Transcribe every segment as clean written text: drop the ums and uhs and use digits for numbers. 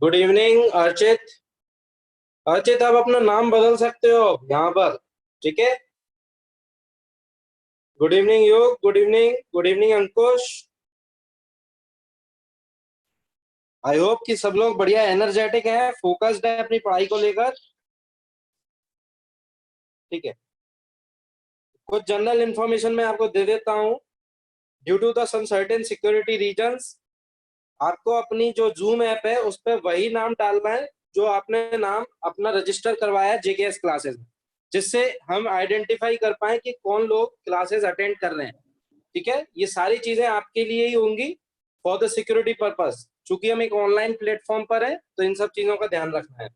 Good evening Archit. Archit, आप अपना नाम बदल सकते हो यहाँ पर। ठीक है। गुड इवनिंग योग, good evening, good evening Ankush. I hope कि सब लोग बढ़िया एनर्जेटिक हैं, फोकस्ड है अपनी पढ़ाई को लेकर। ठीक है। कुछ जनरल इंफॉर्मेशन मैं आपको दे देता हूँ। Due to the some certain security reasons, आपको अपनी जो जूम ऐप है उस पर वही नाम डालना है जो आपने नाम अपना रजिस्टर करवाया है जेकेएस क्लासेस में, जिससे हम आइडेंटिफाई कर पाए कि कौन लोग क्लासेस अटेंड कर रहे हैं। ठीक है, ये सारी चीजें आपके लिए ही होंगी फॉर द सिक्योरिटी पर्पस। चूंकि हम एक ऑनलाइन प्लेटफॉर्म पर हैं तो इन सब चीजों का ध्यान रखना है।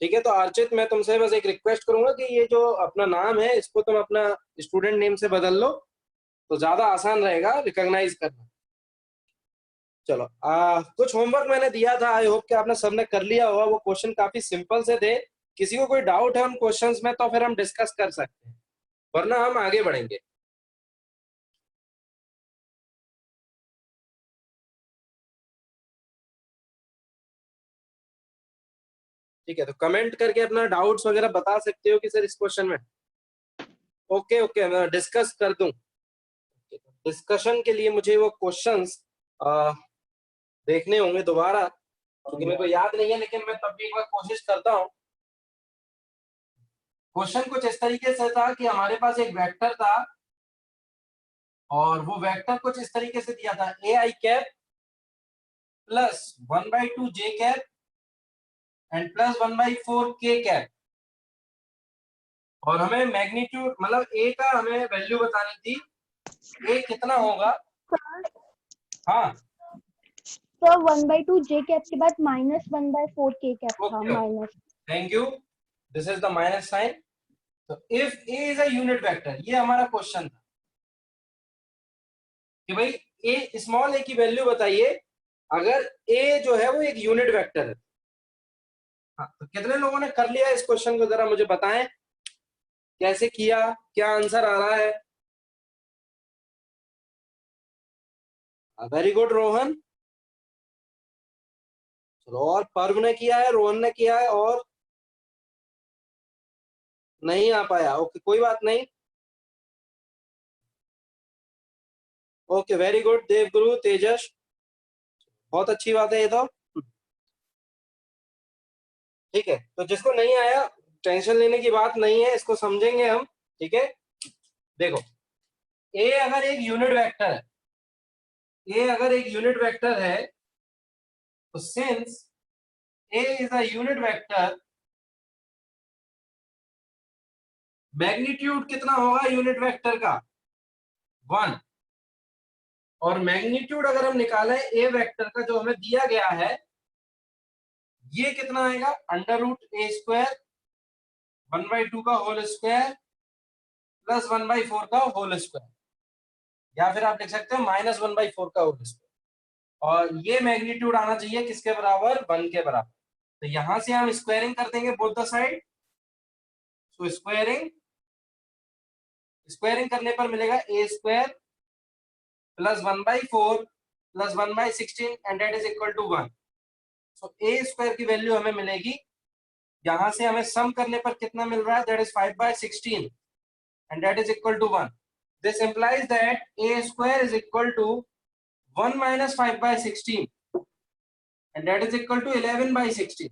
ठीक है, तो अर्चित मैं तुमसे बस एक रिक्वेस्ट करूंगा कि ये जो अपना नाम है इसको तुम अपना स्टूडेंट नेम से बदल लो तो ज्यादा आसान रहेगा रिकॉग्नाइज करना। चलो, कुछ होमवर्क मैंने दिया था, आई होप कि आपने सबने कर लिया होगा। वो क्वेश्चन काफी सिंपल से थे। किसी को कोई डाउट है उन क्वेश्चंस में तो फिर हम डिस्कस कर सकते हैं, वरना हम आगे बढ़ेंगे। ठीक है, तो कमेंट करके अपना डाउट्स वगैरह बता सकते हो कि सर इस क्वेश्चन में। ओके ओके, मैं डिस्कस कर दूं। डिस्कशन के लिए मुझे वो क्वेश्चंस देखने होंगे दोबारा, क्योंकि मेरे को याद नहीं है, लेकिन मैं तब भी एक बार कोशिश करता हूँ। क्वेश्चन कुछ इस तरीके से था कि हमारे पास एक वेक्टर था और वो वेक्टर कुछ इस तरीके से दिया था, a i cap plus 1/2 j cap and plus 1/4 k cap. और हमें मैग्नीट्यूड मतलब ए का हमें वैल्यू बतानी थी, ए कितना होगा। हाँ, तो 1/2 जे कैप के बाद -1/4 के कैप था okay, minus. Thank you. This is the minus sign. तो if a is a unit vector, ये हमारा क्वेश्चन था कि भाई ए स्मॉल ए की वैल्यू बताइए अगर ए जो है वो एक यूनिट वेक्टर है। हाँ, तो कितने लोगों ने कर लिया इस क्वेश्चन को, जरा मुझे बताएं कैसे किया, क्या आंसर आ रहा है। Very good Rohan. चलो, और पर्व ने किया है, रोहन ने किया है, और नहीं आ पाया। ओके, कोई बात नहीं। ओके, वेरी गुड देवगुरु तेजस, बहुत अच्छी बात है ये तो। ठीक है, तो जिसको नहीं आया टेंशन लेने की बात नहीं है, इसको समझेंगे हम। ठीक है, देखो, ए अगर एक यूनिट वेक्टर है, ए अगर एक यूनिट वेक्टर है तो since A is a unit vector, magnitude कितना होगा यूनिट वेक्टर का, 1। और मैग्नीट्यूड अगर हम निकालें ए वेक्टर का जो हमें दिया गया है, ये कितना आएगा, √a², 1/2 का होल स्क्वायर प्लस 1/4 का होल स्क्वायर, या फिर आप लिख सकते हो -1/4 का होल स्क्वायर। और ये मैग्नीट्यूड आना चाहिए किसके बराबर, 1 के बराबर। तो यहां से हम स्क्वायरिंग कर देंगे both the side. So squaring, squaring करने पर मिलेगा a² plus 1/4 plus 1/16 and that is equal to 1। So a² की वैल्यू हमें मिलेगी, यहां से हमें सम करने पर कितना मिल रहा है, that is 5/16 and that is equal to 1। This implies that a² is equal to 1 minus 5/16 and that is equal to 11/16.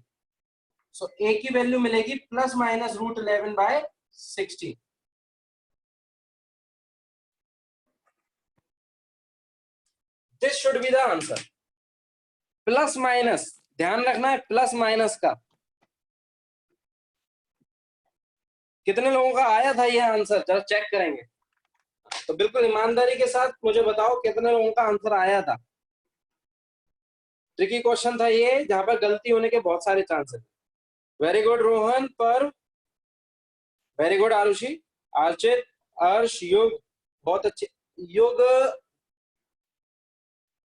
So a की वैल्यू मिलेगी plus minus √11/16। This should be the answer. Plus minus ध्यान रखना है, plus minus का। कितने लोगों का आया था ये आंसर, जरा चेक करेंगे। तो बिल्कुल ईमानदारी के साथ मुझे बताओ कितने लोगों का आंसर आया था। ट्रिकी क्वेश्चन था ये, जहां पर गलती होने के बहुत सारे चांसेस। वेरी गुड रोहन, पर वेरी गुड आरुषि, आर्चित, अर्श, युग, बहुत अच्छे। युग,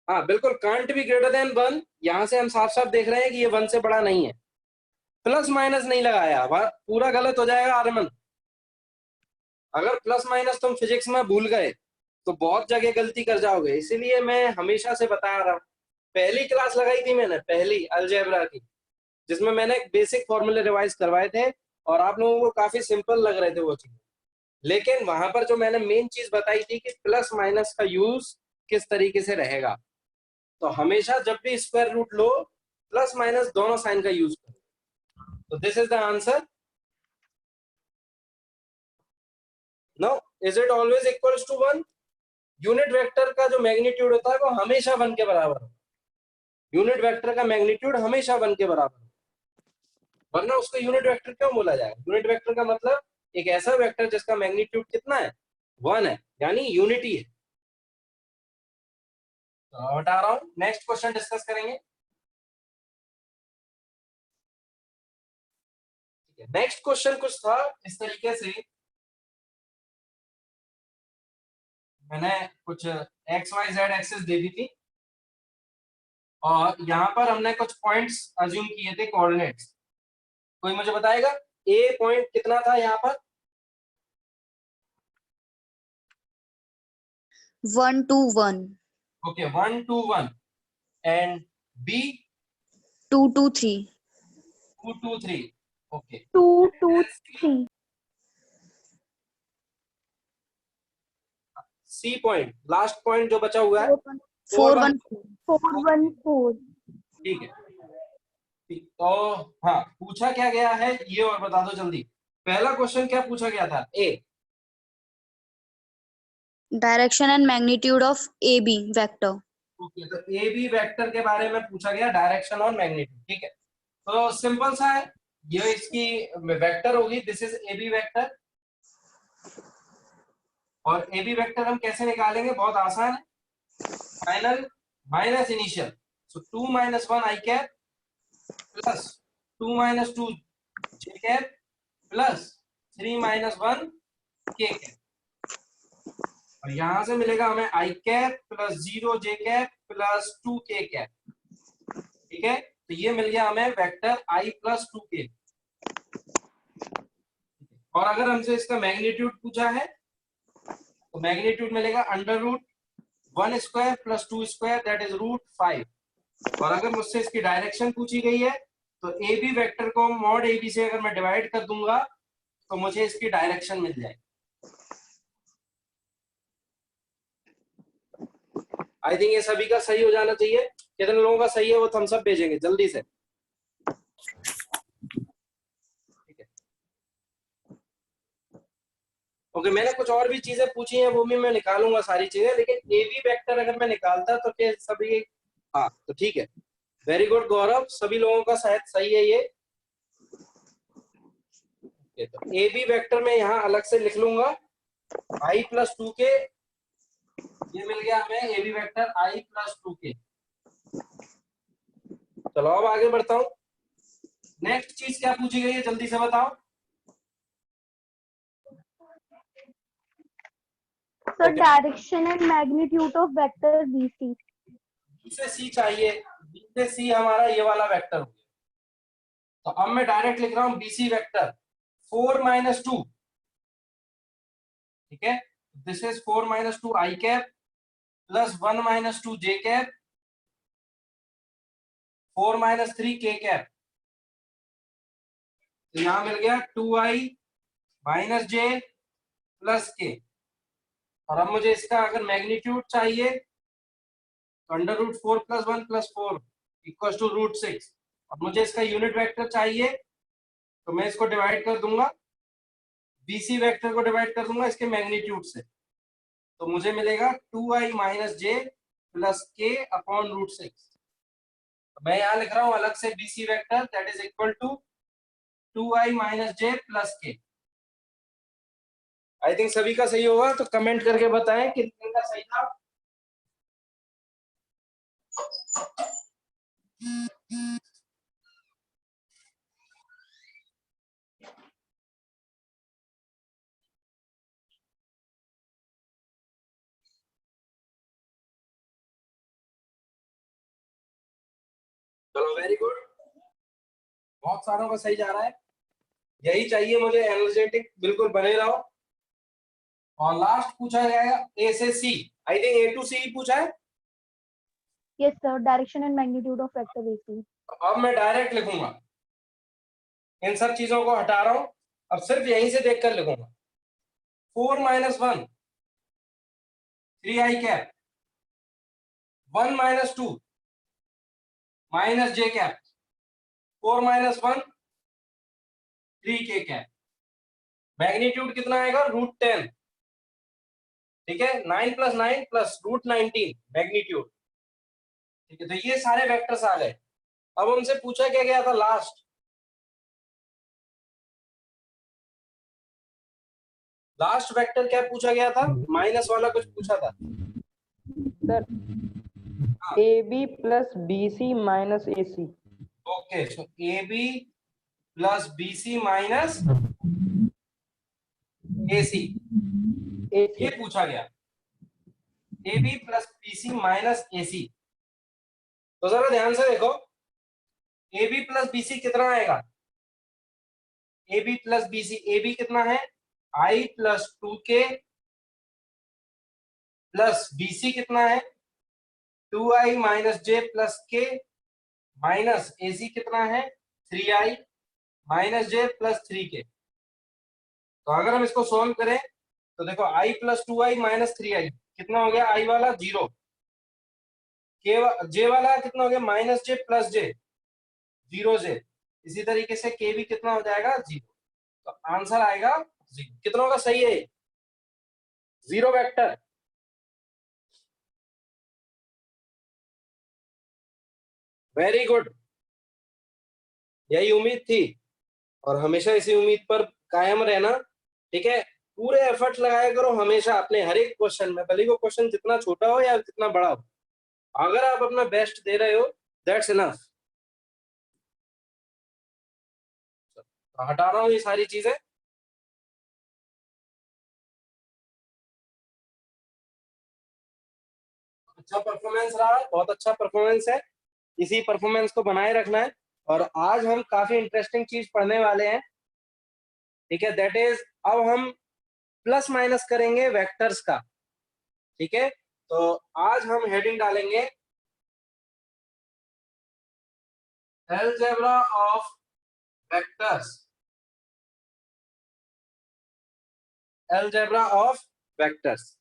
हाँ बिल्कुल, कांट बी ग्रेटर देन 1। यहां से हम साफ साफ देख रहे हैं कि ये 1 से बड़ा नहीं है। प्लस माइनस नहीं लगाया, पूरा गलत हो जाएगा आर्मन। अगर प्लस माइनस तुम फिजिक्स में भूल गए तो बहुत जगह गलती कर जाओगे, इसीलिए मैं हमेशा से बता रहा हूं पहली क्लास लगाई थी मैंने, पहली अलजेब्रा की, जिसमें मैंने बेसिक फॉर्मूले रिवाइज करवाए थे और आप लोगों को काफी सिंपल लग रहे थे वो चीज। लेकिन वहां पर जो मैंने मेन चीज बताई थी कि प्लस माइनस का यूज किस तरीके से रहेगा, तो हमेशा जब भी स्क्वायर रूट लो प्लस माइनस दोनों साइन का यूज करो। तो this is the answer. No, is it always equals to 1? Unit vector का जो मैग्नीट्यूड होता है वो हमेशा 1 के बराबर हो। यूनिट वेक्टर का मैग्नीट्यूड हमेशा 1 के बराबर हो, वरना उसको यूनिट वेक्टर क्यों बोला जाएगा? यूनिट वेक्टर का मतलब एक ऐसा वेक्टर जिसका मैग्नीट्यूड कितना है, 1 है, यानी यूनिटी है। तो हटा रहा हूं, नेक्स्ट क्वेश्चन डिस्कस करेंगे। नेक्स्ट क्वेश्चन कुछ था इस तरीके से, मैंने कुछ एक्स वाई जेड एक्सेस दे दी थी और यहाँ पर हमने कुछ पॉइंट्स अज्यूम किए थे, कोऑर्डिनेट्स। कोई मुझे बताएगा ए पॉइंट कितना था यहाँ पर? 1 2 1 okay, 1 2 1 and b 2 2 3 2 2 3। Okay, 2 2 3 c point, last point जो बचा हुआ है 4 1 4 1 4। ठीक है। तो हाँ, पूछा क्या गया है ये और बता दो जल्दी। पहला क्वेश्चन क्या पूछा गया था? A, direction and magnitude of a b vector. Okay, तो ए बी वेक्टर के बारे में पूछा गया, डायरेक्शन और मैग्नीट्यूड। ठीक है, तो सिंपल सा है, ये इसकी वेक्टर होगी, this is a b vector. और ए बी वेक्टर हम कैसे निकालेंगे? बहुत आसान है, फाइनल माइनस इनिशियल, सो 2 - 1 आई कैप प्लस 2 - 2 जे कैप प्लस 3 - 1 के कैप। और यहां से मिलेगा हमें आई कैप प्लस 0 जे कैप प्लस 2 के कैप। ठीक है, तो ये मिल गया हमें वेक्टर आई प्लस 2 के। और अगर हमसे इसका मैग्नीट्यूड पूछा है तो मैग्नीट्यूड मिलेगा √1 square plus 2 square, that is √5। और अगर मुझसे इसकी डायरेक्शन पूछी गई है तो ए बी वेक्टर को मॉड ए बी से अगर मैं डिवाइड कर दूंगा तो मुझे इसकी डायरेक्शन मिल जाएगी। आई थिंक ये सभी का सही हो जाना चाहिए। कितने लोगों का सही है वो थम्स अप भेजेंगे जल्दी से। ठीक है, ओके, मैंने कुछ और भी चीजें पूछी हैं, वो भी मैं निकालूंगा सारी चीजें, लेकिन ए बी वेक्टर अगर मैं निकालता तो क्या सभी? हाँ, तो ठीक है, वेरी गुड गौरव, सभी लोगों का शायद सही है ये। तो ए बी वेक्टर में यहाँ अलग से लिख लूंगा आई प्लस 2 के, ये मिल गया हमें a b vector i plus 2 k. चलो अब आगे बढ़ता हूँ। नेक्स्ट चीज क्या पूछी गई है जल्दी से बताओ। So direction and magnitude of vector BC. B से सी चाहिए, बी से सी हमारा ये वाला वेक्टर हो गया। तो अब मैं डायरेक्ट लिख रहा हूँ बीसी वेक्टर 4 - 2। ठीक है, this is 4 - 2 I cap plus 1 - 2 J cap 4 - 3 के कैप। तो यहां मिल गया 2i - j प्लस के। और अब मुझे इसका अगर मैग्नीट्यूड चाहिए तो √4 + 1 + 4 = √6। और मुझे इसका यूनिट वेक्टर चाहिए तो मैं इसको डिवाइड कर दूंगा, बीसी वेक्टर को डिवाइड कर दूंगा इसके मैग्नीट्यूड से, तो मुझे मिलेगा 2i - j plus k upon √6। मैं यहां लिख रहा हूं अलग से BC vector, that is equal to 2i - j plus k। I think सभी का सही होगा, तो कमेंट करके बताएं कि किन का सही था। चलो वेरी गुड, बहुत सारों का सही जा रहा है, यही चाहिए मुझे, एनर्जेटिक बिल्कुल बने रहो। और लास्ट पूछा जाएगा ए से सी, आई थिंक ए टू सी पूछा है। Yes, sir. Direction and magnitude of vector AC. अब मैं डायरेक्ट लिखूंगा, इन सब चीजों को हटा रहा हूं, अब सिर्फ यहीं से देखकर लिखूंगा। 4 - 1 3i cap, 1 - 2 -j cap, 4 - 1 3k cap. Magnitude कितना आएगा? √10। ठीक है, 9 + 9 + √19 मैग्नीट्यूड। ठीक है, तो ये सारे वेक्टर्स आ गए। अब हमसे पूछा क्या गया था लास्ट वेक्टर क्या पूछा गया था? माइनस वाला कुछ पूछा था सर, हाँ। AB + BC - AC। ओके, सो AB + BC - AC ये पूछा गया। AB + BC - AC। तो जरा ध्यान से देखो, AB + BC कितना आएगा? AB + BC, AB कितना है? I + 2k प्लस BC कितना है? 2i - j + k minus AC कितना है? 3i - j + 3k। तो अगर हम इसको सॉल्व करें तो देखो I + 2i - 3i कितना हो गया? I वाला 0, j वाला कितना हो गया? -j + j 0j। इसी तरीके से k भी कितना हो जाएगा? 0। तो आंसर आएगा 0। कितना होगा? सही है 0 वेक्टर। वेरी गुड, यही उम्मीद थी और हमेशा इसी उम्मीद पर कायम रहना। ठीक है, पूरे एफर्ट लगाया करो हमेशा अपने हर एक क्वेश्चन में, भले वो क्वेश्चन जितना छोटा हो या जितना बड़ा हो, अगर आप अपना बेस्ट दे रहे हो दैट्स इनफ। हटा रहा हूं ये सारी चीजें। अच्छा परफॉर्मेंस रहा है, बहुत अच्छा परफॉर्मेंस है, इसी परफॉर्मेंस को बनाए रखना है। और आज हम काफी इंटरेस्टिंग चीज पढ़ने वाले हैं। ठीक है, दैट इज अब हम प्लस माइनस करेंगे वेक्टर्स का। ठीक है, तो आज हम हेडिंग डालेंगे algebra of vectors. Algebra of vectors.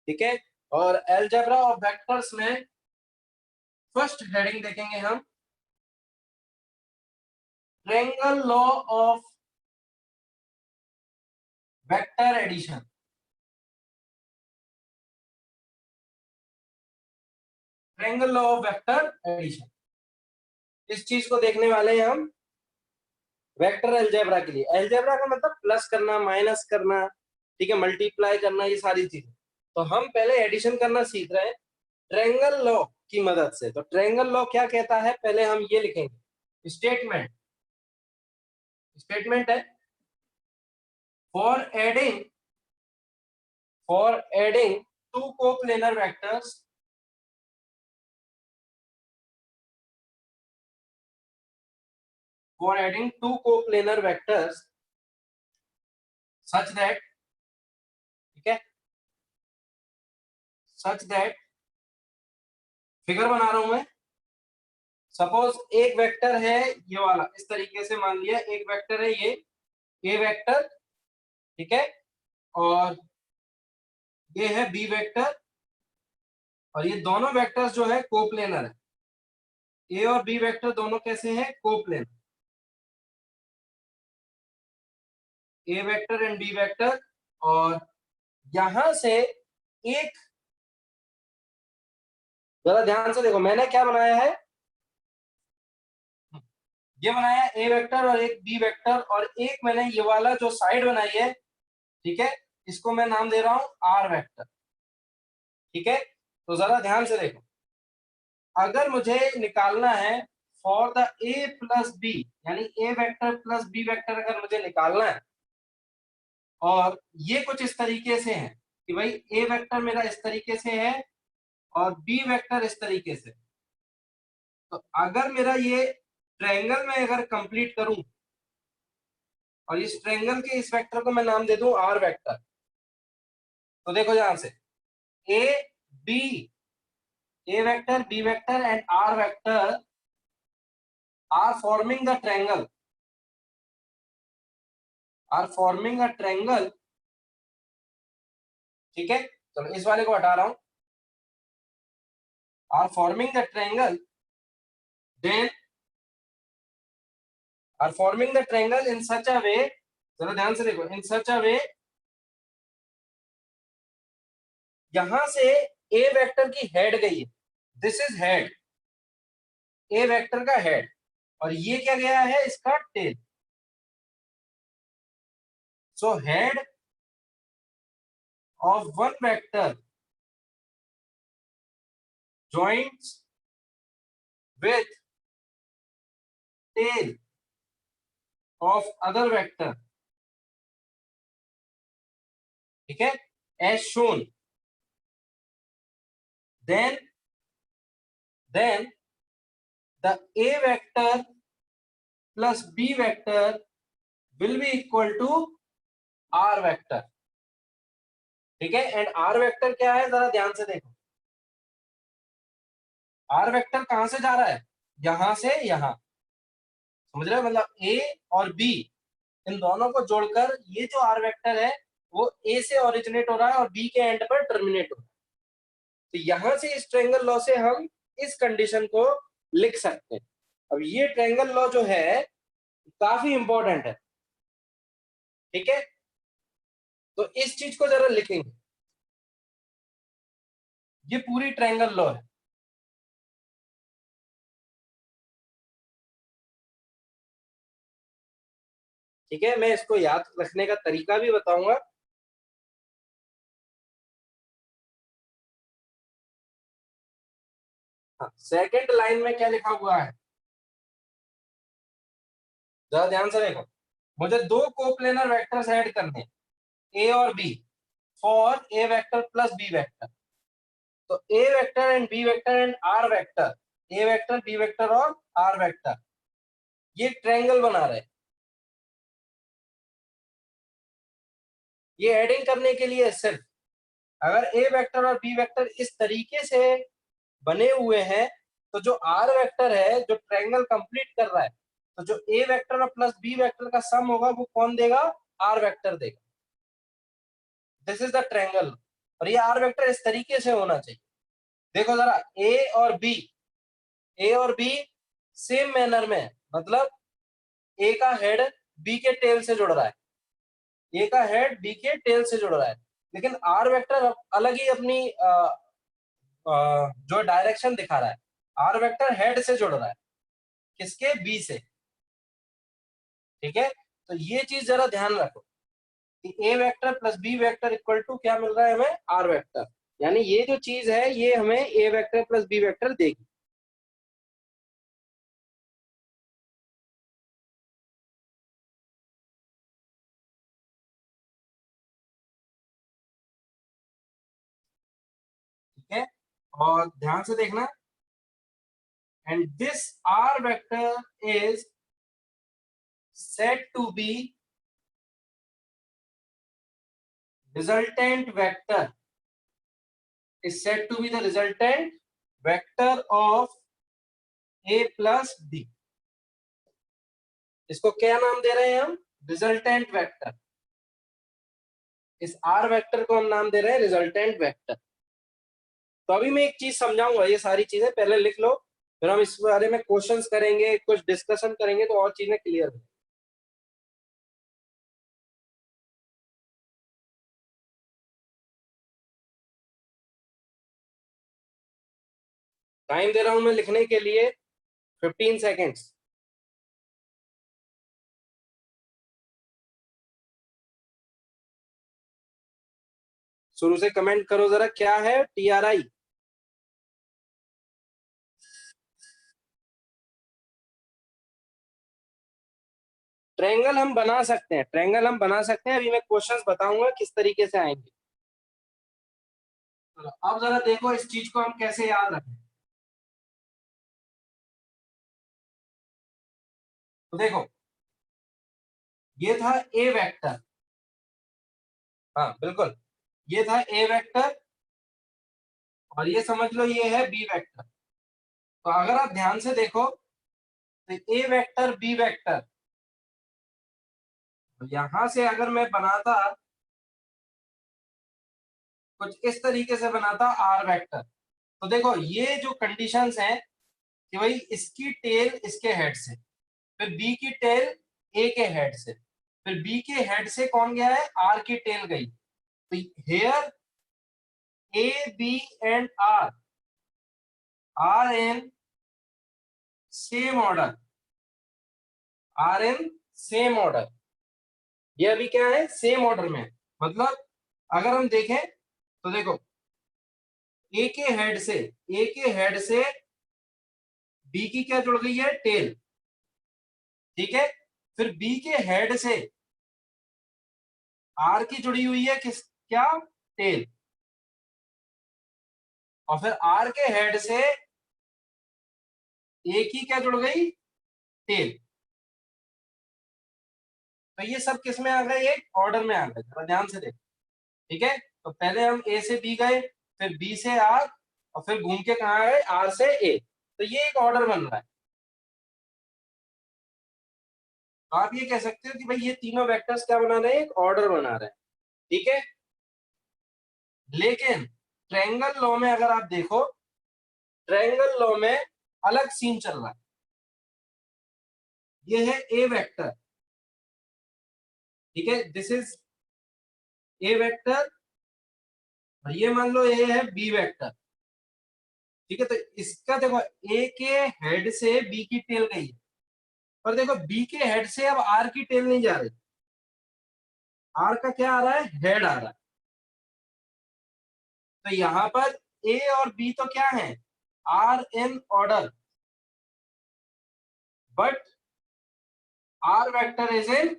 ठीक है, और अलजेब्रा ऑफ वेक्टर्स में फर्स्ट हेडिंग देखेंगे हम triangle law of vector addition. Triangle law of vector addition, इस चीज को देखने वाले हैं हम वेक्टर अलजेब्रा के लिए। अलजेब्रा का मतलब प्लस करना, माइनस करना, ठीक है, मल्टीप्लाई करना, ये सारी चीजें। तो हम पहले एडिशन करना सीख रहे हैं ट्रायंगल लॉ की मदद से। तो ट्रायंगल लॉ क्या कहता है, पहले हम ये लिखेंगे। स्टेटमेंट है for adding two coplanar vectors such that, ठीक है, such that, फिगर बना रहा हूं मैं। सपोज एक वेक्टर है ये वाला, इस तरीके से मान लिया एक वेक्टर है ये ए वेक्टर, ठीक है, और ये है बी वेक्टर, और ये दोनों वेक्टर्स जो है कोप्लेनर है। ए और बी वेक्टर दोनों कैसे हैं? Coplanar. A vector and b vector, और यहां से एक, जरा ध्यान से देखो मैंने क्या बनाया है, ये बनाया ए वेक्टर और एक बी वेक्टर, और एक मैंने ये वाला जो साइड बनाई है, ठीक है, इसको मैं नाम दे रहा हूं आर वेक्टर। ठीक है, तो जरा ध्यान से देखो, अगर मुझे निकालना है for the a plus b, यानी a vector plus B vector अगर मुझे निकालना है, और ये कुछ इस तरीके से है कि भाई ए वेक्टर मेरा इस तरीके से है और बी वेक्टर इस तरीके से, तो अगर मेरा ये ट्रायंगल में अगर कंप्लीट करूं और इस ट्रायंगल के इस वेक्टर को मैं नाम दे दूं आर वेक्टर, तो देखो ध्यान से, a b, a vector, b vector and r vector are forming the triangle, are forming a triangle. ठीक है, चलो इस वाले को हटा रहा हूं, are forming the triangle, then are forming the triangle in such a way, चलो ध्यान से देखो, इन सच अ वे, यहां से ए वेक्टर की हेड गई है, this is head, a vector का हेड, और ये क्या गया है, इसका tail. So head of one vector joins with tail of other vector, ठीक है, as shown, then the a vector plus b vector will be equal to r vector, ठीक है। एंड r वेक्टर क्या है, जरा ध्यान से देखो, r वेक्टर कहां से जा रहा है, यहां से यहां, समझ रहे हो, मतलब a और b, इन दोनों को जोड़कर ये जो r वेक्टर है वो a से ओरिजिनेट हो रहा है और b के एंड पर टर्मिनेट हो रहा है। तो यहां से इस ट्रायंगल लॉ से हम इस कंडीशन को लिख सकते हैं। अब ये ट्रायंगल लॉ जो है काफी इंपॉर्टेंट है, ठीक है, तो इस चीज को जरा लिखेंगे, ये पूरी ट्रायंगल लॉ है। ठीक है, मैं इसको याद रखने का तरीका भी बताऊंगा। हाँ, सेकंड लाइन में क्या लिखा हुआ है, जरा ध्यान से देखो, मुझे दो कोप्लेनर वेक्टर्स ऐड करने, ए और b, for a vector plus B vector. तो a vector and b vector and r vector, a vector, b vector और आर वेक्टर, ये ट्रायंगल बना रहे हैं। ये एडिंग करने के लिए सिर्फ, अगर ए वेक्टर और बी वेक्टर इस तरीके से बने हुए हैं, तो जो आर वेक्टर है जो ट्रायंगल कंप्लीट कर रहा है, तो जो ए वेक्टर और प्लस बी वेक्टर का सम होगा वो कौन देगा, आर वेक्टर देगा। दिस इज द ट्रायंगल, और ये आर वेक्टर इस तरीके से होना चाहिए। देखो जरा, ए और बी सेम मैनर में, मतलब ए का हेड बी के टेल से जुड़ रहा है, ए का हेड बी के टेल से जुड़ रहा है, लेकिन आर वेक्टर अलग ही अपनी जो डायरेक्शन दिखा रहा है। आर वेक्टर हेड से जुड़ रहा है, किसके, बी से, ठीक है। तो ये चीज जरा ध्यान रखो कि a vector plus B vector equal to क्या मिल रहा है हमें, आर वेक्टर, यानी ये जो चीज है ये हमें a vector plus B vector देगी। ठीक है, और ध्यान से देखना, and this r vector is said to be resultant vector, is said to be the resultant vector of a plus b। इसको क्या नाम दे रहे हैं हम, रिजल्टेंट वेक्टर। इस आर वेक्टर को हम नाम दे रहे हैं रिजल्टेंट वेक्टर। तो अभी मैं एक चीज समझाऊंगा, ये सारी चीजें पहले लिख लो, फिर हम इस बारे में क्वेश्चंस करेंगे, कुछ डिस्कशन करेंगे, तो और चीजें क्लियर हो। टाइम दे रहा हूं मैं लिखने के लिए 15 सेकेंड्स। शुरू से कमेंट करो जरा, क्या है TRI। ट्रायंगल हम बना सकते हैं, ट्रायंगल हम बना सकते हैं, अभी मैं क्वेश्चंस बताऊंगा किस तरीके से आएंगे। चलो अब जरा देखो इस चीज को हम कैसे याद रखें। तो देखो, ये था ए वेक्टर, हाँ बिल्कुल, ये था ए वेक्टर और ये समझ लो ये है बी वेक्टर। तो अगर आप ध्यान से देखो तो ए वेक्टर बी वेक्टर, तो यहां से अगर मैं बनाता कुछ इस तरीके से बनाता आर वेक्टर, तो देखो ये जो कंडीशंस हैं कि भाई इसकी टेल इसके हेड से, फिर बी की टेल ए के हेड से, फिर बी के हेड से कौन गया है, आर की टेल गई। तो here a b and r are in same order, are in same order. ये अभी क्या है, सेम ऑर्डर में। मतलब अगर हम देखें तो देखो ए के हेड से बी की क्या जुड़ गई है, टेल, ठीक है। फिर बी के हेड से आर की जुड़ी हुई है किस, क्या, टेल। और फिर आर के हेड से ए की क्या जुड़ गई, टेल। तो ये सब किस में आ गए, एक ऑर्डर में आ गए, जरा ध्यान से देखो, ठीक है। तो पहले हम ए से बी गए, फिर बी से आर, और फिर घूम के कहा गए, आर से ए। तो ये एक ऑर्डर बन रहा है। तो आप ये कह सकते हो कि भाई ये तीनों वेक्टर्स क्या बना रहे हैं, एक ऑर्डर बना रहे हैं, ठीक है। लेकिन ट्रायंगल लॉ में अगर आप देखो, ट्रायंगल लॉ में अलग सीन चल रहा है। ये है ए वेक्टर, ठीक है, दिस इज ए वेक्टर, और ये मान लो ए है बी वेक्टर, ठीक है। तो इसका देखो ए के हेड से बी की टेल गई है, पर देखो बी के हेड से अब आर की टेल नहीं जा रही, आर का क्या आ रहा है, हेड आ रहा है। तो यहां पर ए और बी तो क्या है, are in order, but r vector is in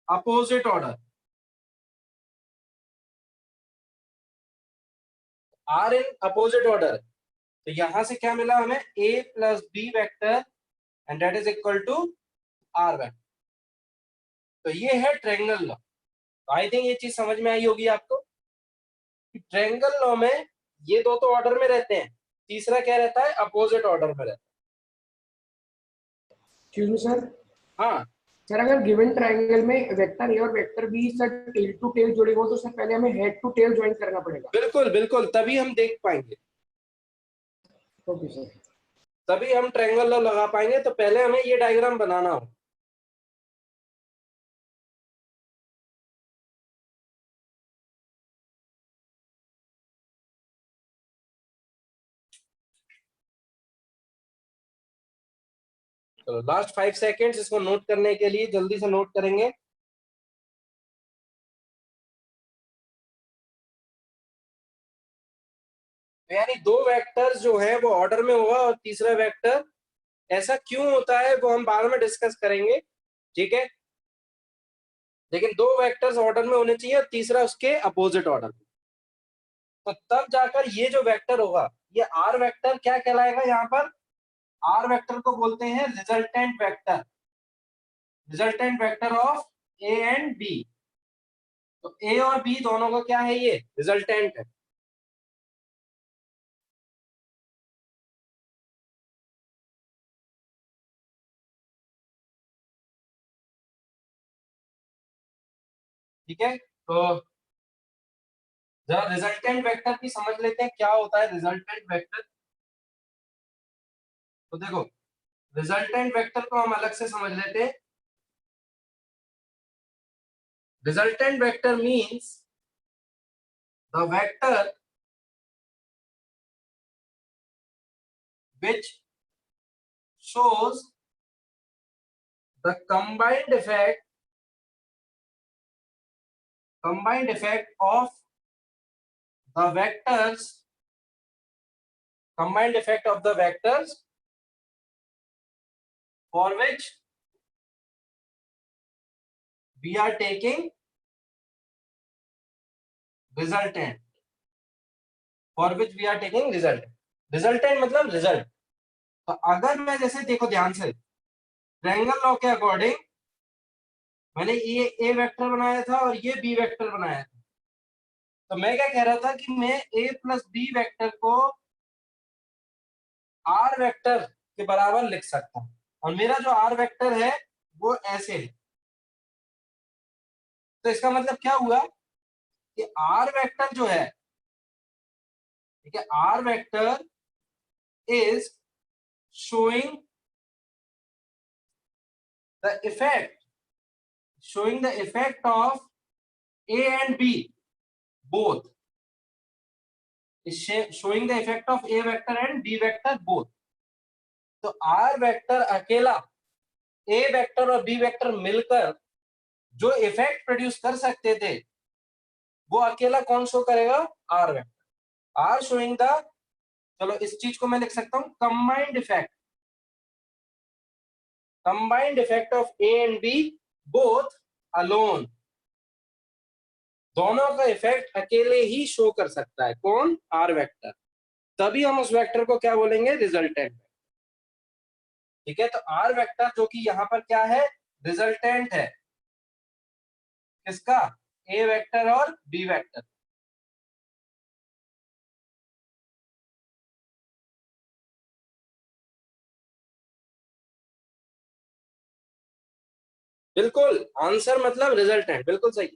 opposite order. Are in opposite order, तो यहां से क्या मिला हमें, a plus B vector and that is equal to r vector. तो ये है ट्रायंगल लॉ। आई थिंक ये चीज समझ में आई होगी आपको कि ट्रायंगल लॉ में ये दो तो ऑर्डर में रहते हैं, तीसरा क्या रहता है, अपोजिट ऑर्डर में रहता एक्सक्यूज मी सर। है। हाँ सर अगर गिवन ट्रायंगल में वेक्टर ए और vector b sir tail to tail जुड़े हो तो सर पहले हमें हेड टू टेल ज्वाइन करना पड़ेगा। बिल्कुल बिल्कुल, तभी हम देख पाएंगे, ओके सर। तभी हम ट्रायंगल लॉ लगा पाएंगे। तो पहले हमें ये डायग्राम बनाना हो। तो लास्ट 5 सेकेंड्स इसको नोट करने के लिए, जल्दी से नोट करेंगे। यानी दो वेक्टर्स जो है वो ऑर्डर में होगा, और तीसरा वेक्टर, ऐसा क्यों होता है वो हम बाद में डिस्कस करेंगे, ठीक है। लेकिन दो वेक्टर्स ऑर्डर में होने चाहिए और तीसरा उसके अपोजिट ऑर्डर में। तो तब जाकर ये जो वेक्टर होगा, ये आर वेक्टर क्या कहलाएगा, यहाँ पर आर वेक्टर को बोलते हैं resultant vector, resultant vector of a and b. तो ए और बी दोनों का क्या है, ये रिजल्टेंट है। ठीक है, तो जरा रिजल्टेंट वेक्टर की समझ लेते हैं, क्या होता है रिजल्टेंट वेक्टर। तो देखो रिजल्टेंट वेक्टर को हम अलग से समझ लेते हैं। Resultant vector means the vector which shows the combined effect of the vectors for which we are taking resultant, resultant मतलब रिजल्ट। तो अगर मैं जैसे देखो ध्यान से, ट्रायंगल लॉ के अकॉर्डिंग मैंने ये ए वेक्टर बनाया था और ये बी वेक्टर बनाया था, तो मैं क्या कह रहा था कि मैं a प्लस बी वेक्टर को r वेक्टर के बराबर लिख सकता हूं, और मेरा जो r वेक्टर है वो ऐसे है। तो इसका मतलब क्या हुआ कि r वेक्टर जो है, ठीक है, r vector is showing the effect of a and b both, is showing the effect of a vector and b vector both। तो r वेक्टर अकेला a वेक्टर और b वेक्टर मिलकर जो इफेक्ट प्रोड्यूस कर सकते थे वो अकेला कौन शो करेगा, r vector. r showing the, चलो इस चीज को मैं लिख सकता हूं combined effect of a and b both alone. दोनों का इफेक्ट अकेले ही शो कर सकता है कौन, r वेक्टर। तभी हम उस वेक्टर को क्या बोलेंगे, रिजल्टेंट। ठीक है, तो r वेक्टर जो कि यहाँ पर क्या है, रिजल्टेंट है किसका, a वेक्टर और b वेक्टर। बिल्कुल, आंसर मतलब रिजल्टेंट, बिल्कुल सही।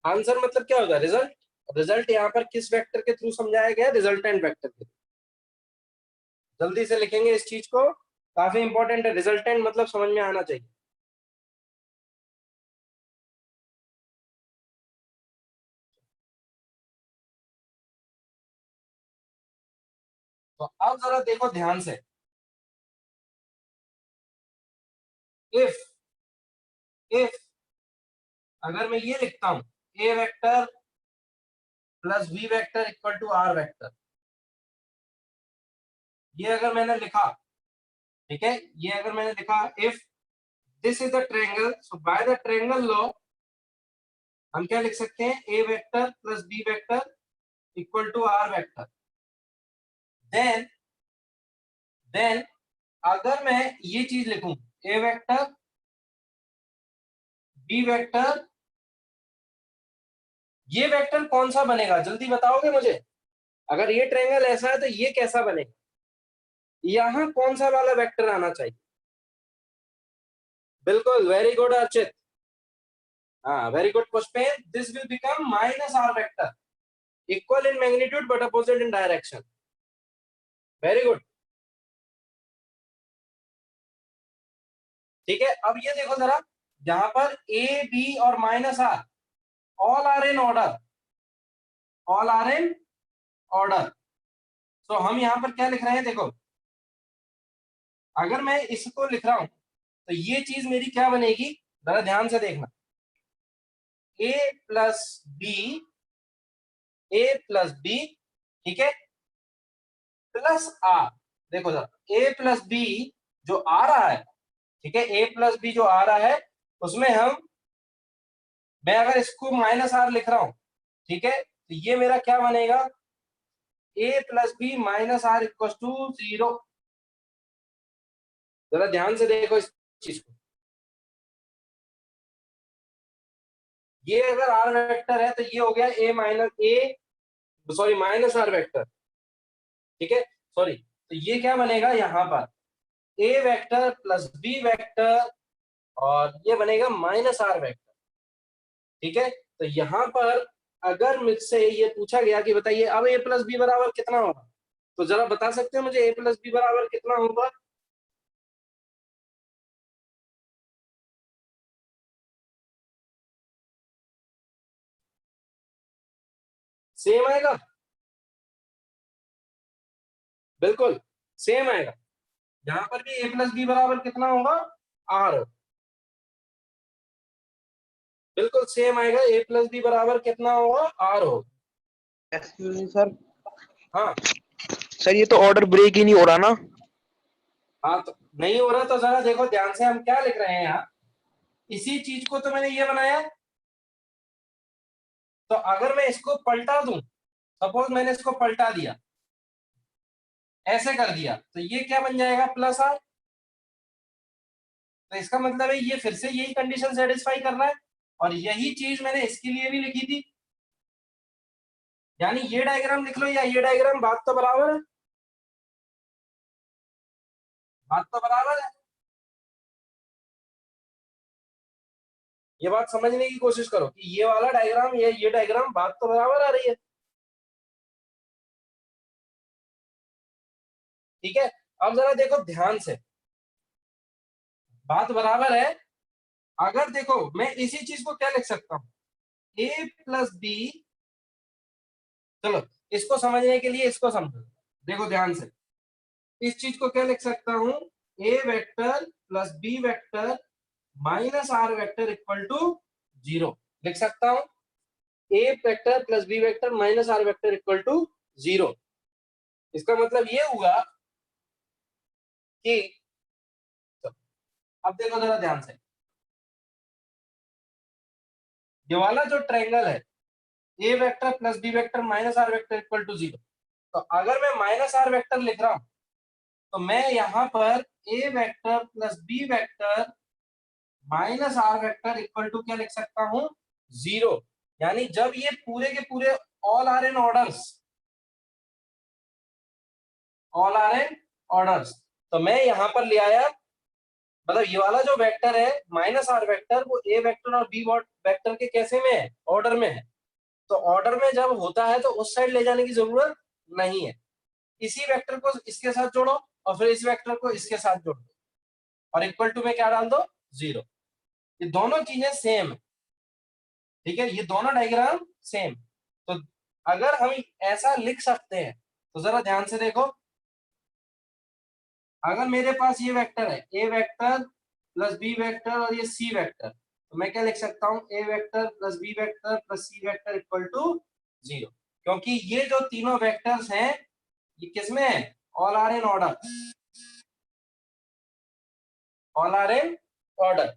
आंसर मतलब क्या होगा, रिजल्ट। रिजल्ट यहाँ पर किस वेक्टर के थ्रू समझाया गया, रिजल्टेंट वेक्टर के। जल्दी से लिखेंगे इस चीज को, काफी इंपॉर्टेंट है। रिजल्टेंट मतलब समझ में आना चाहिए। तो अब जरा देखो ध्यान से, इफ अगर मैं ये लिखता हूं a vector plus b vector equal to r vector, ये अगर मैंने लिखा, ठीक है, ये अगर मैंने लिखा if this is the triangle, so by the triangle law हम क्या लिख सकते हैं, a vector plus b vector equal to r vector. Then अगर मैं ये चीज लिखूं a वेक्टर b वेक्टर, ये वेक्टर कौन सा बनेगा, जल्दी बताओगे मुझे। अगर ये ट्रायंगल ऐसा है तो ये कैसा बनेगा, यहां कौन सा वाला वेक्टर आना चाहिए। बिल्कुल, वेरी गुड अर्चित, हाँ very good Pushpen. This will become minus r vector, equal in magnitude but opposite in direction. Very good. ठीक है, अब ये देखो जरा, यहां पर a b और minus r all are in order, all are in order. तो हम यहां पर क्या लिख रहे हैं, देखो अगर मैं इसको लिख रहा हूं तो ये चीज मेरी क्या बनेगी, जरा ध्यान से देखना, a प्लस बी, ठीक है, प्लस r। देखो जरा, a प्लस बी जो आ रहा है, ठीक है, a प्लस बी जो आ रहा है उसमें मैं अगर इसको माइनस r लिख रहा हूं, ठीक है, तो ये मेरा क्या बनेगा, a plus b minus r equal to 0। जरा ध्यान से देखो इस चीज को, ये अगर r वेक्टर है तो ये हो गया माइनस r वेक्टर, ठीक है, सॉरी। तो ये क्या बनेगा यहाँ पर, a vector plus b vector, और ये बनेगा माइनस r वेक्टर। ठीक है, तो यहाँ पर अगर मुझसे ये पूछा गया कि बताइए अब a प्लस बी बराबर कितना होगा, तो जरा बता सकते हो मुझे a प्लस बी बराबर कितना होगा। सेम आएगा, बिल्कुल सेम आएगा। यहाँ पर भी a प्लस बी बराबर कितना होगा, r, बिल्कुल सेम आएगा, a प्लस बी बराबर कितना होगा, r होगा। सर हाँ सर, ये तो ऑर्डर ब्रेक ही नहीं हो रहा ना। हाँ, तो नहीं हो रहा तो जरा देखो ध्यान से, हम क्या लिख रहे हैं यहाँ, इसी चीज को तो मैंने ये बनाया। तो अगर मैं इसको पलटा दूं, सपोज मैंने इसको पलटा दिया, ऐसे कर दिया, तो ये क्या बन जाएगा, प्लस r। तो इसका मतलब है ये फिर से यही कंडीशन सेटिस्फाई कर रहा है। और यही चीज मैंने इसके लिए भी लिखी थी। यानी ये डायग्राम लिख लो या ये डायग्राम, बात तो बराबर है, बात तो बराबर है। ये बात समझने की कोशिश करो कि ये वाला डायग्राम ये डायग्राम, बात तो बराबर आ रही है। ठीक है, अब जरा देखो ध्यान से, बात बराबर है। अगर देखो मैं इसी चीज को क्या लिख सकता हूं, ए प्लस बी, चलो इसको समझने के लिए इसको समझो, देखो ध्यान से, इस चीज को क्या लिख सकता हूं, a vector plus B vector minus r vector equal to 0 लिख सकता हूं। A vector plus B vector minus r vector equal to 0। इसका मतलब ये हुआ कि, अब देखो जरा ध्यान से, ये वाला जो ट्रायंगल है a vector plus B vector minus r vector equal to 0, तो अगर मैं माइनस आर वेक्टर लिख रहा हूं तो मैं यहां पर a vector plus B vector minus r vector equal to क्या लिख सकता हूं, 0। यानी जब ये पूरे के पूरे all are in orders, all are in orders, तो मैं यहां पर ले आया, मतलब ये वाला जो वेक्टर है माइनस आर वेक्टर, वो ए वेक्टर और बी वेक्टर के कैसे में है, ऑर्डर में है। तो ऑर्डर में जब होता है तो उस साइड ले जाने की जरूरत नहीं है। इसी वेक्टर को इसके साथ जोड़ो और फिर इस वेक्टर को इसके साथ जोड़ दो और इक्वल टू में क्या डाल दो, 0। ये दोनों चीजें सेम है, ठीक है, ये दोनों डायग्राम सेम। तो अगर हम ऐसा लिख सकते हैं तो जरा ध्यान से देखो, अगर मेरे पास ये वेक्टर है a vector plus B vector और ये सी वेक्टर, तो मैं क्या लिख सकता हूं, a vector plus B vector plus c vector equal to 0। क्योंकि ये जो तीनों वेक्टर्स हैं ये किसमें है, all are in order, all are in order.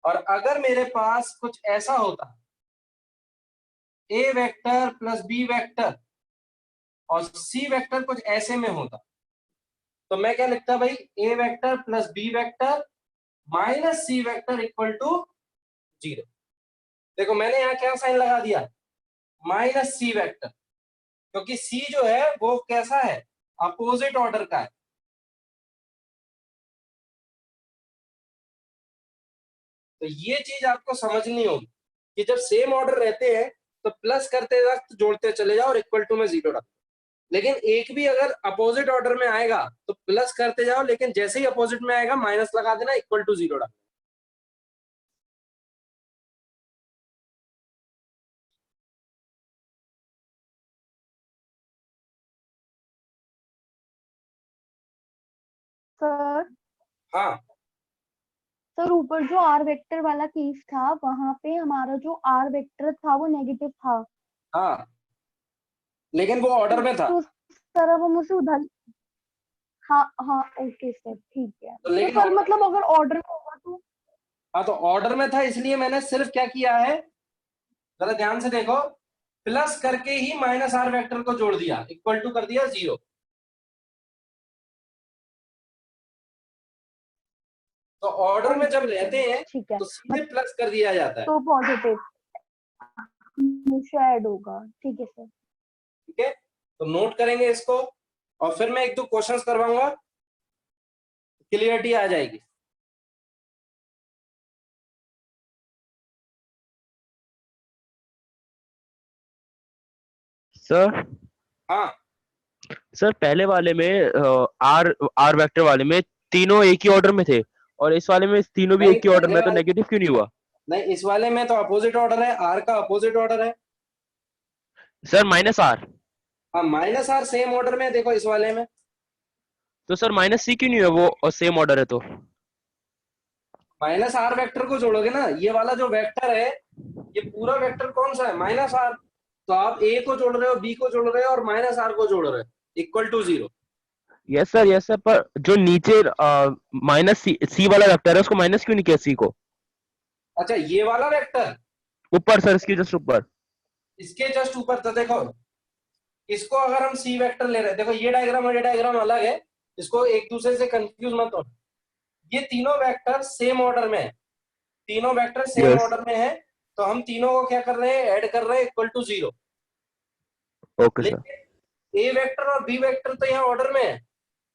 और अगर मेरे पास कुछ ऐसा होता, a vector plus B vector और सी वेक्टर कुछ ऐसे में होता, तो मैं क्या लिखता भाई, a vector plus B vector minus C vector equal to 0। देखो मैंने यहाँ क्या साइन लगा दिया, माइनस सी वेक्टर, क्योंकि सी जो है वो कैसा है, अपोजिट ऑर्डर का है। तो ये चीज आपको समझनी होगी कि जब सेम ऑर्डर रहते हैं तो प्लस करते वक्त जोड़ते चले जाओ और इक्वल टू में 0 डालो। लेकिन एक भी अगर अपोजिट ऑर्डर में आएगा तो प्लस करते जाओ, लेकिन जैसे ही अपोजिट में आएगा माइनस लगा देना, इक्वल टू 0 डालो। सर हाँ सर ऊपर जो आर वेक्टर वाला केस था वहां पे हमारा जो आर वेक्टर था वो नेगेटिव था। हाँ, लेकिन वो ऑर्डर में था। तो सर अब हम उसे उधर, हाँ हाँ ओके सर ठीक है। तो तो लेकिन सर मतलब अगर ऑर्डर में होगा तो, हाँ, तो ऑर्डर में था इसलिए मैंने सिर्फ क्या किया है, जरा ध्यान से देखो, प्लस करके ही माइनस आर वेक्टर को जोड़ दिया, इक्वल टू कर दिया 0। तो ऑर्डर में जब रहते हैं ठीक है, तो सीधे प्लस कर दिया जाता है। तो पॉजिटिव ऐड होगा, ठीक है सर। ठीक है, तो नोट करेंगे इसको और फिर मैं एक दो क्वेश्चंस करवाऊंगा, क्लियरिटी आ जाएगी। सर हाँ सर पहले वाले में आर आर वेक्टर वाले में तीनों एक ही ऑर्डर में थे, और इस वाले में तीनों भी नहीं, एक ही ऑर्डर पहले में, तो वाले- नेगेटिव क्यों नहीं हुआ? नहीं, इस वाले में तो अपोजिट ऑर्डर है, आर का अपोजिट ऑर्डर है। सर माइनस आर, हाँ, माइनस आर सेम ऑर्डर में है, देखो इस वाले में। तो सर माइनस सी क्यों नहीं है, वो सेम ऑर्डर है तो? माइनस आर वेक्टर को जोड़ोगे ना, ये वाला जो वेक्टर है, ये पूरा वेक्टर कौन सा है, माइनस आर। तो आप ए को जोड़ रहे हो, बी को जोड़ रहे हो और माइनस आर को जोड़ रहे हो, इक्वल टू 0। यस सर, पर जो नीचे माइनस सी वाला वेक्टर है उसको माइनस क्यों नहीं किया सी को? अच्छा, ये वाला वेक्टर ऊपर सर, इसके जस्ट ऊपर। इसके जस्ट ऊपर, तो देखो इसको अगर हम सी वेक्टर ले रहे हैं, देखो ये डायग्राम और ये डायग्राम अलग है, इसको एक दूसरे से कंफ्यूज मत हो। ये तीनों वेक्टर सेम ऑर्डर में है, तीनों वेक्टर सेम यस ऑर्डर में है, तो हम तीनों को क्या कर रहे हैं, ऐड कर रहे हैं इक्वल टू 0। Okay sir. लेकिन ए वेक्टर और बी वेक्टर तो यहाँ ऑर्डर में है,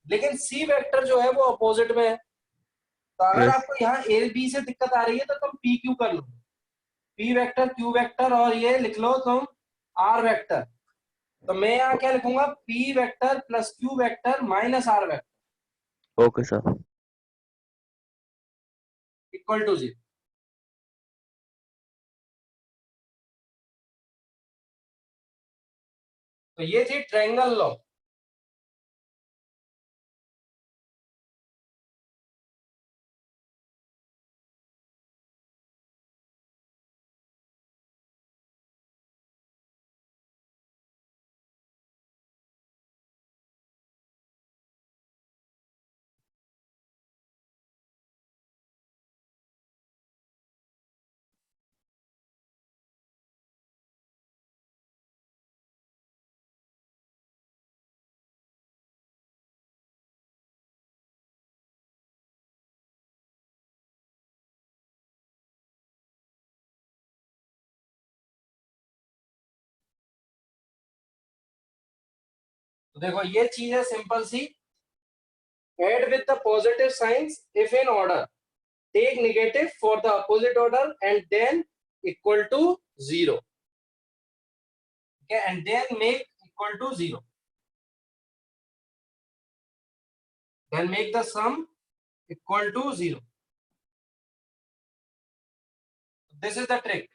लेकिन सी वेक्टर जो है वो अपोजिट में है। तो अगर यस आपको यहाँ ए बी से दिक्कत आ रही है तो तुम पी क्यू कर लो, पी वेक्टर क्यू वेक्टर, और ये लिख लो तुम आर वेक्टर। तो मैं यहाँ क्या लिखूंगा, p vector plus q vector minus r vector okay sir. Equal to 0। तो ये थी ट्रायंगल लॉ। तो देखो ये चीज है सिंपल सी, add with the positive signs if in order, take negative for the opposite order and then equal to 0, and then make equal to 0, then make the sum equal to 0। This is the trick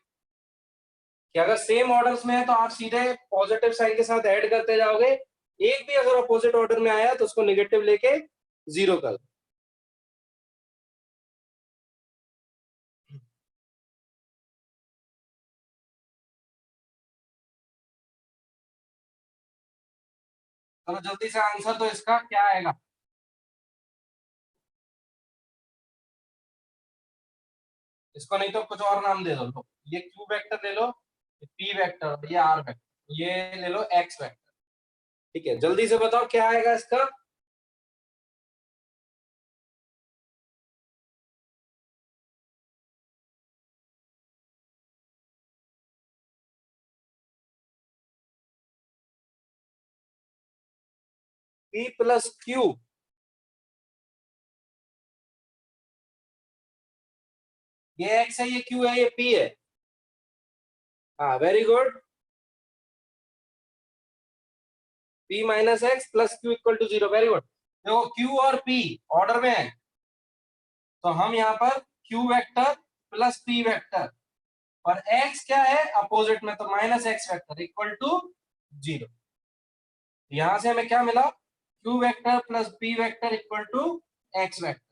कि अगर same orders में है तो आप सीधे positive sign के साथ add करते जाओगे, एक भी अगर अपोजिट ऑर्डर में आया तो उसको नेगेटिव लेके 0 कर। चलो जल्दी से आंसर तो इसका क्या आएगा। इसको नहीं तो कुछ और नाम दे दो, लो ये क्यू वेक्टर ले लो, पी वेक्टर, ये आर वेक्टर, ये ले लो एक्स वेक्टर। ठीक है, जल्दी से बताओ क्या आएगा इसका। पी प्लस क्यू, ये एक्स है, ये क्यू है, ये पी है। हाँ very good, p minus x plus q equal to 0, very good. देखो क्यू और पी ऑर्डर में है, तो हम यहाँ पर q vector plus p vector, और एक्स क्या है अपोजिट में, तो minus x vector equal to 0। यहां से हमें क्या मिला, q vector plus p vector equal to x vector.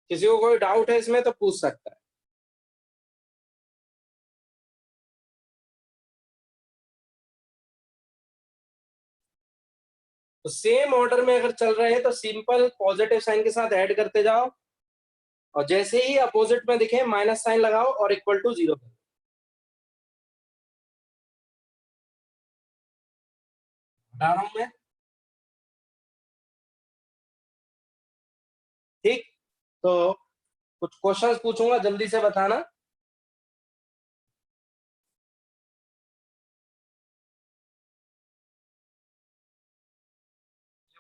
किसी को कोई डाउट है इसमें तो पूछ सकता है। तो सेम ऑर्डर में अगर चल रहे हैं तो सिंपल पॉजिटिव साइन के साथ ऐड करते जाओ, और जैसे ही अपोजिट में दिखे माइनस साइन लगाओ और इक्वल टू 0 करो। बता रहा हूं मैं, ठीक। तो कुछ क्वेश्चंस पूछूंगा, जल्दी से बताना।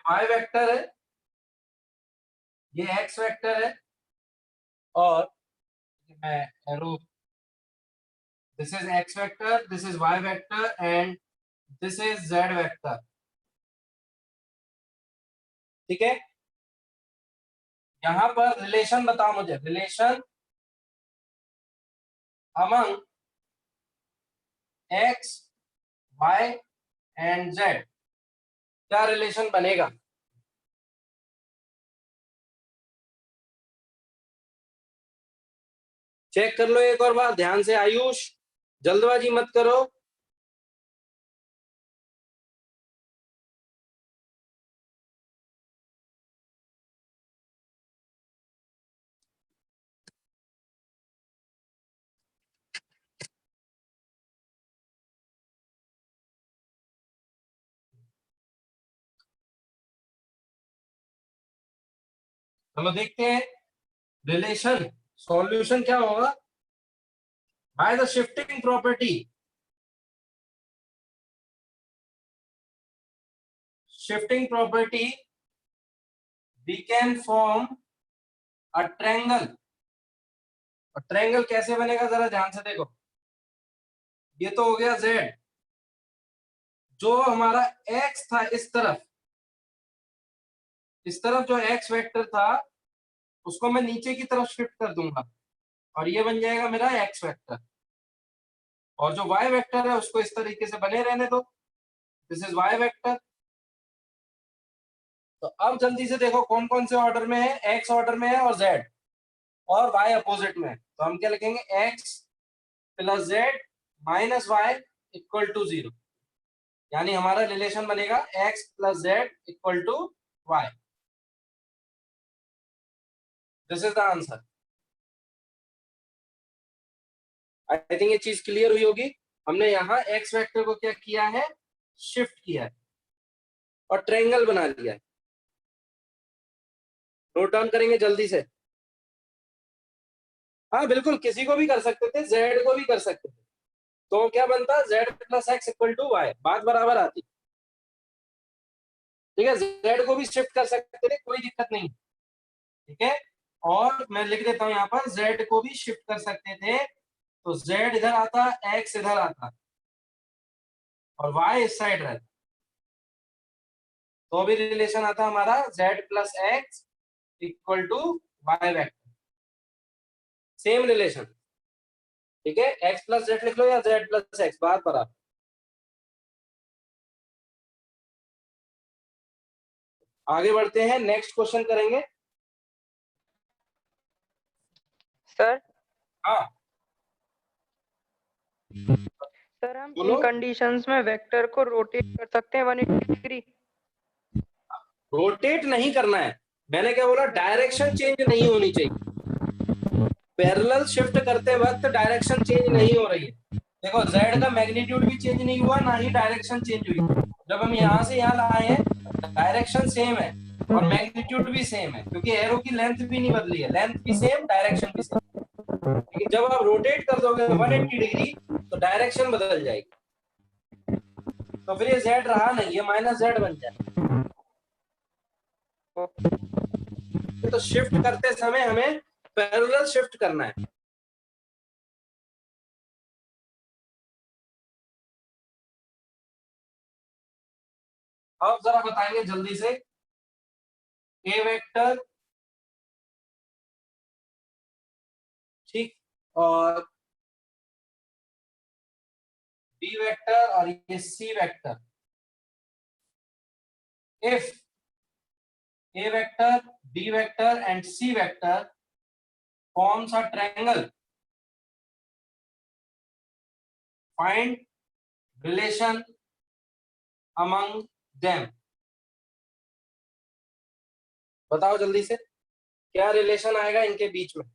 y वेक्टर है, ये x वेक्टर है, और मैं arrow, this is x vector, this is y vector, and this is z vector. ठीक है, यहां पर रिलेशन बताओ मुझे, relation among x y and z, क्या रिलेशन बनेगा। चेक कर लो एक और बार ध्यान से, आयुष जल्दबाजी मत करो। चलो देखते हैं। रिलेशन सॉल्यूशन क्या होगा, by the shifting property, shifting property we can form a triangle। और ट्रायंगल कैसे बनेगा जरा ध्यान से देखो, ये तो हो गया z, जो हमारा x था इस तरफ जो x वेक्टर था उसको मैं नीचे की तरफ शिफ्ट कर दूंगा और ये बन जाएगा मेरा x वेक्टर, और जो y वेक्टर है उसको इस तरीके से बने रहने दो, दिस इज y वेक्टर। तो अब जल्दी से देखो कौन कौन से ऑर्डर में है, x ऑर्डर में है और z, और y अपोजिट में है, तो हम क्या लिखेंगे, x plus z minus y equal to 0, यानी हमारा रिलेशन बनेगा x plus z equal to y। This is the answer. I think ये चीज क्लियर हुई होगी। हमने यहाँ x वेक्टर को क्या किया है, शिफ्ट किया है और ट्रायंगल बना लिया है। नोट डाउन करेंगे जल्दी से। हाँ बिल्कुल, किसी को भी कर सकते थे, z को भी कर सकते थे, तो क्या बनता, z plus x equal to y, बात बराबर आती। ठीक है, z को भी शिफ्ट कर सकते थे, कोई दिक्कत नहीं। ठीक है, और मैं लिख देता हूं यहाँ पर, z को भी शिफ्ट कर सकते थे, तो z इधर आता, x इधर आता और y इस साइड रहता, तो भी रिलेशन आता हमारा z plus x equal to y vector, same relation. ठीक है, x प्लस जेड लिख लो या z प्लस एक्स, बात बराबर। आगे बढ़ते हैं, नेक्स्ट क्वेश्चन करेंगे। सर हाँ सर हम बोलो। इन कंडीशंस में वेक्टर को रोटेट कर सकते हैं 180 डिग्री। रोटेट नहीं करना है, मैंने क्या बोला, डायरेक्शन चेंज नहीं होनी चाहिए। पैरेलल शिफ्ट करते वक्त डायरेक्शन चेंज नहीं हो रही है। देखो z का मैग्नीट्यूड भी चेंज नहीं हुआ, ना ही डायरेक्शन चेंज हुई। जब हम यहाँ से यहाँ लाए हैं डायरेक्शन सेम है और मैग्नीट्यूड भी सेम है, क्योंकि एरो की लेंथ भी नहीं बदली है, लेंथ भी सेम, डायरेक्शन भी सेम। लेकिन जब आप रोटेट कर दोगे 180 डिग्री तो डायरेक्शन बदल जाएगी, तो फिर ये z रहा नहीं, ये माइनस z बन जाए। तो शिफ्ट करते समय हमें पैरेलल शिफ्ट करना है। अब जरा बताएंगे जल्दी से, ए वेक्टर, ठीक, और बी वेक्टर और ये c vector. If A vector, B vector and C vector forms a triangle, find relation among them। बताओ जल्दी से, क्या रिलेशन आएगा इनके बीच में।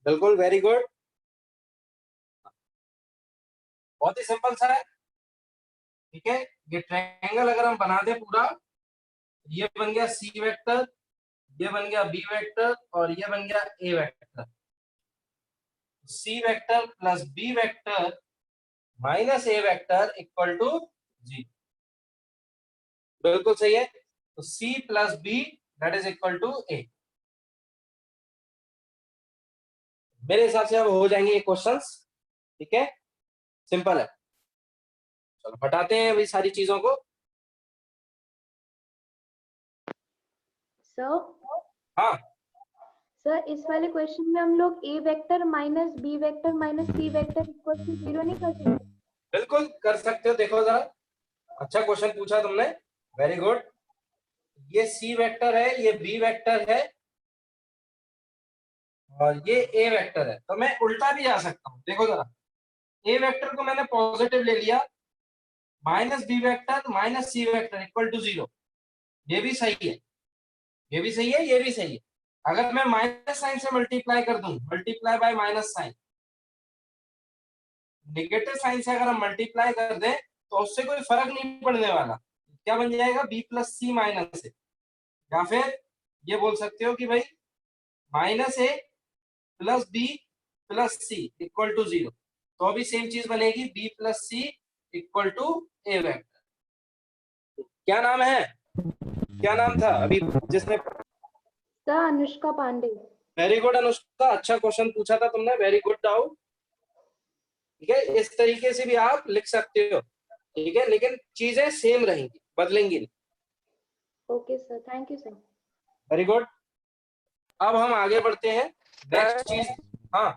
बिल्कुल, वेरी गुड, बहुत ही सिंपल सा है। ठीक है, ये ट्रायंगल अगर हम बना दे पूरा, ये बन गया सी वेक्टर, ये बन गया बी वेक्टर और ये बन गया a vector. C vector plus B vector minus a vector equal to जी, बिल्कुल सही है। तो c plus b that is equal to a. मेरे हिसाब से अब हो जाएंगे ये क्वेश्चंस। ठीक है, सिंपल है। चलो हटाते हैं अभी सारी चीजों को। सर हाँ सर, इस वाले क्वेश्चन में हम लोग A vector minus B vector minus C vector equal to 0 नहीं कर सकते? बिल्कुल कर सकते हो, देखो जरा, अच्छा क्वेश्चन पूछा तुमने, वेरी गुड। ये सी वेक्टर है, ये बी वेक्टर है और ये ए वेक्टर है, तो मैं उल्टा भी जा सकता हूँ। देखो जरा, ए वेक्टर को मैंने पॉजिटिव ले लिया, minus B vector minus C vector equal to 0, ये भी सही है, ये भी सही है, ये भी सही है। अगर मैं माइनस साइन से मल्टीप्लाई कर दूं, multiply by minus sign, negative sign से अगर हम मल्टीप्लाई कर दें तो उससे कोई फर्क नहीं पड़ने वाला। क्या बन जाएगा, b plus c minus a, या फिर ये बोल सकते हो कि भाई minus a plus b plus c equal to 0, तो अभी सेम चीज बनेगी, b plus c equal to a vector. क्या नाम है, क्या नाम था अभी जिसने? Sir Anushka Pandey. Very good Anushka, अच्छा क्वेश्चन पूछा था तुमने, वेरी गुड डाउट। ठीक है, इस तरीके से भी आप लिख सकते हो, ठीक है, लेकिन चीजें सेम रहेंगी, बदलेंगी नहीं। Okay sir, thank you sir. Very good. अब हम आगे बढ़ते हैं नेक्स्ट चीज। हाँ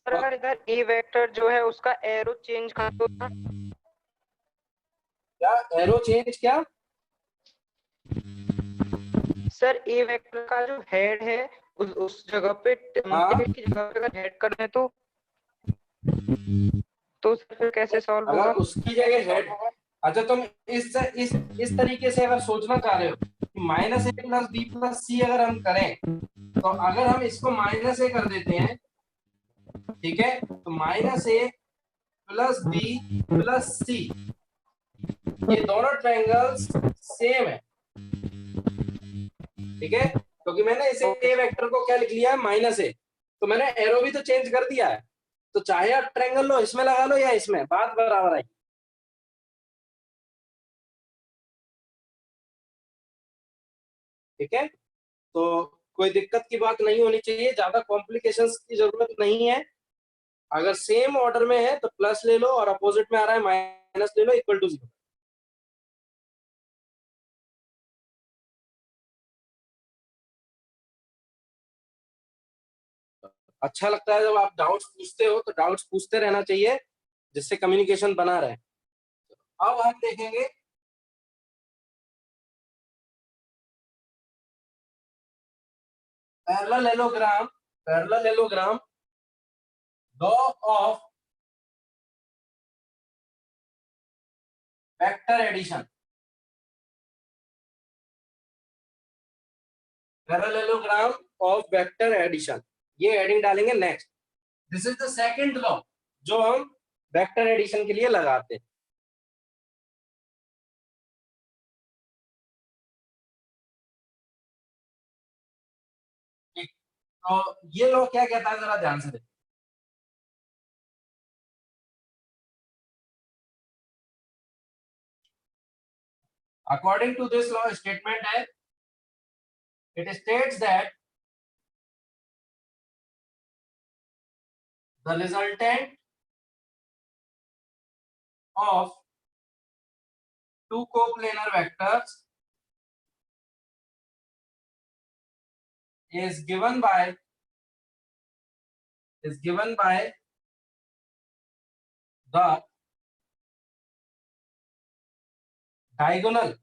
सर अगर इधर ए वेक्टर जो है उसका एरो चेंज कर दो ना, क्या एरो चेंज, क्या? सर ए वेक्टर का जो हेड है उस जगह पे हाँ। टेल की जगह पे अगर हेड कर दें तो सर फिर कैसे सॉल्व अगर होगा? उसकी जगह हेड, अच्छा तुम इस तरीके से अगर सोचना चाह रहे हो कि minus a plus b plus सी अगर हम करें, तो अगर हम इसको माइनस ए कर देते हैं, ठीक है, तो minus a plus b plus सी, ये दोनों ट्रायंगल्स सेम है, ठीक है, क्योंकि मैंने इसे ए वेक्टर को क्या लिख लिया है, माइनस ए, तो मैंने एरो भी तो चेंज कर दिया है, तो चाहे आप ट्रायंगल लो, इसमें लगा लो या इसमें, बात बराबर आई। ठीक है, तो कोई दिक्कत की बात नहीं होनी चाहिए, ज्यादा कॉम्प्लिकेशंस की जरूरत नहीं है। अगर सेम ऑर्डर में है तो प्लस ले लो, और अपोजिट में आ रहा है माइनस ले लो, इक्वल टू 0। अच्छा लगता है जब आप डाउट्स पूछते हो, तो डाउट्स पूछते रहना चाहिए, जिससे कम्युनिकेशन बना रहे। अब हम देखेंगे parallelogram, parallelogram, law of vector addition, parallelogram of vector addition, ये एडिंग डालेंगे next. This is the second law जो हम वेक्टर एडिशन के लिए लगाते हैं। तो ये लॉ क्या कहता है, जरा ध्यान से देखो। According to this law, statement है, it states that the resultant of two coplanar vectors is given by the diagonal,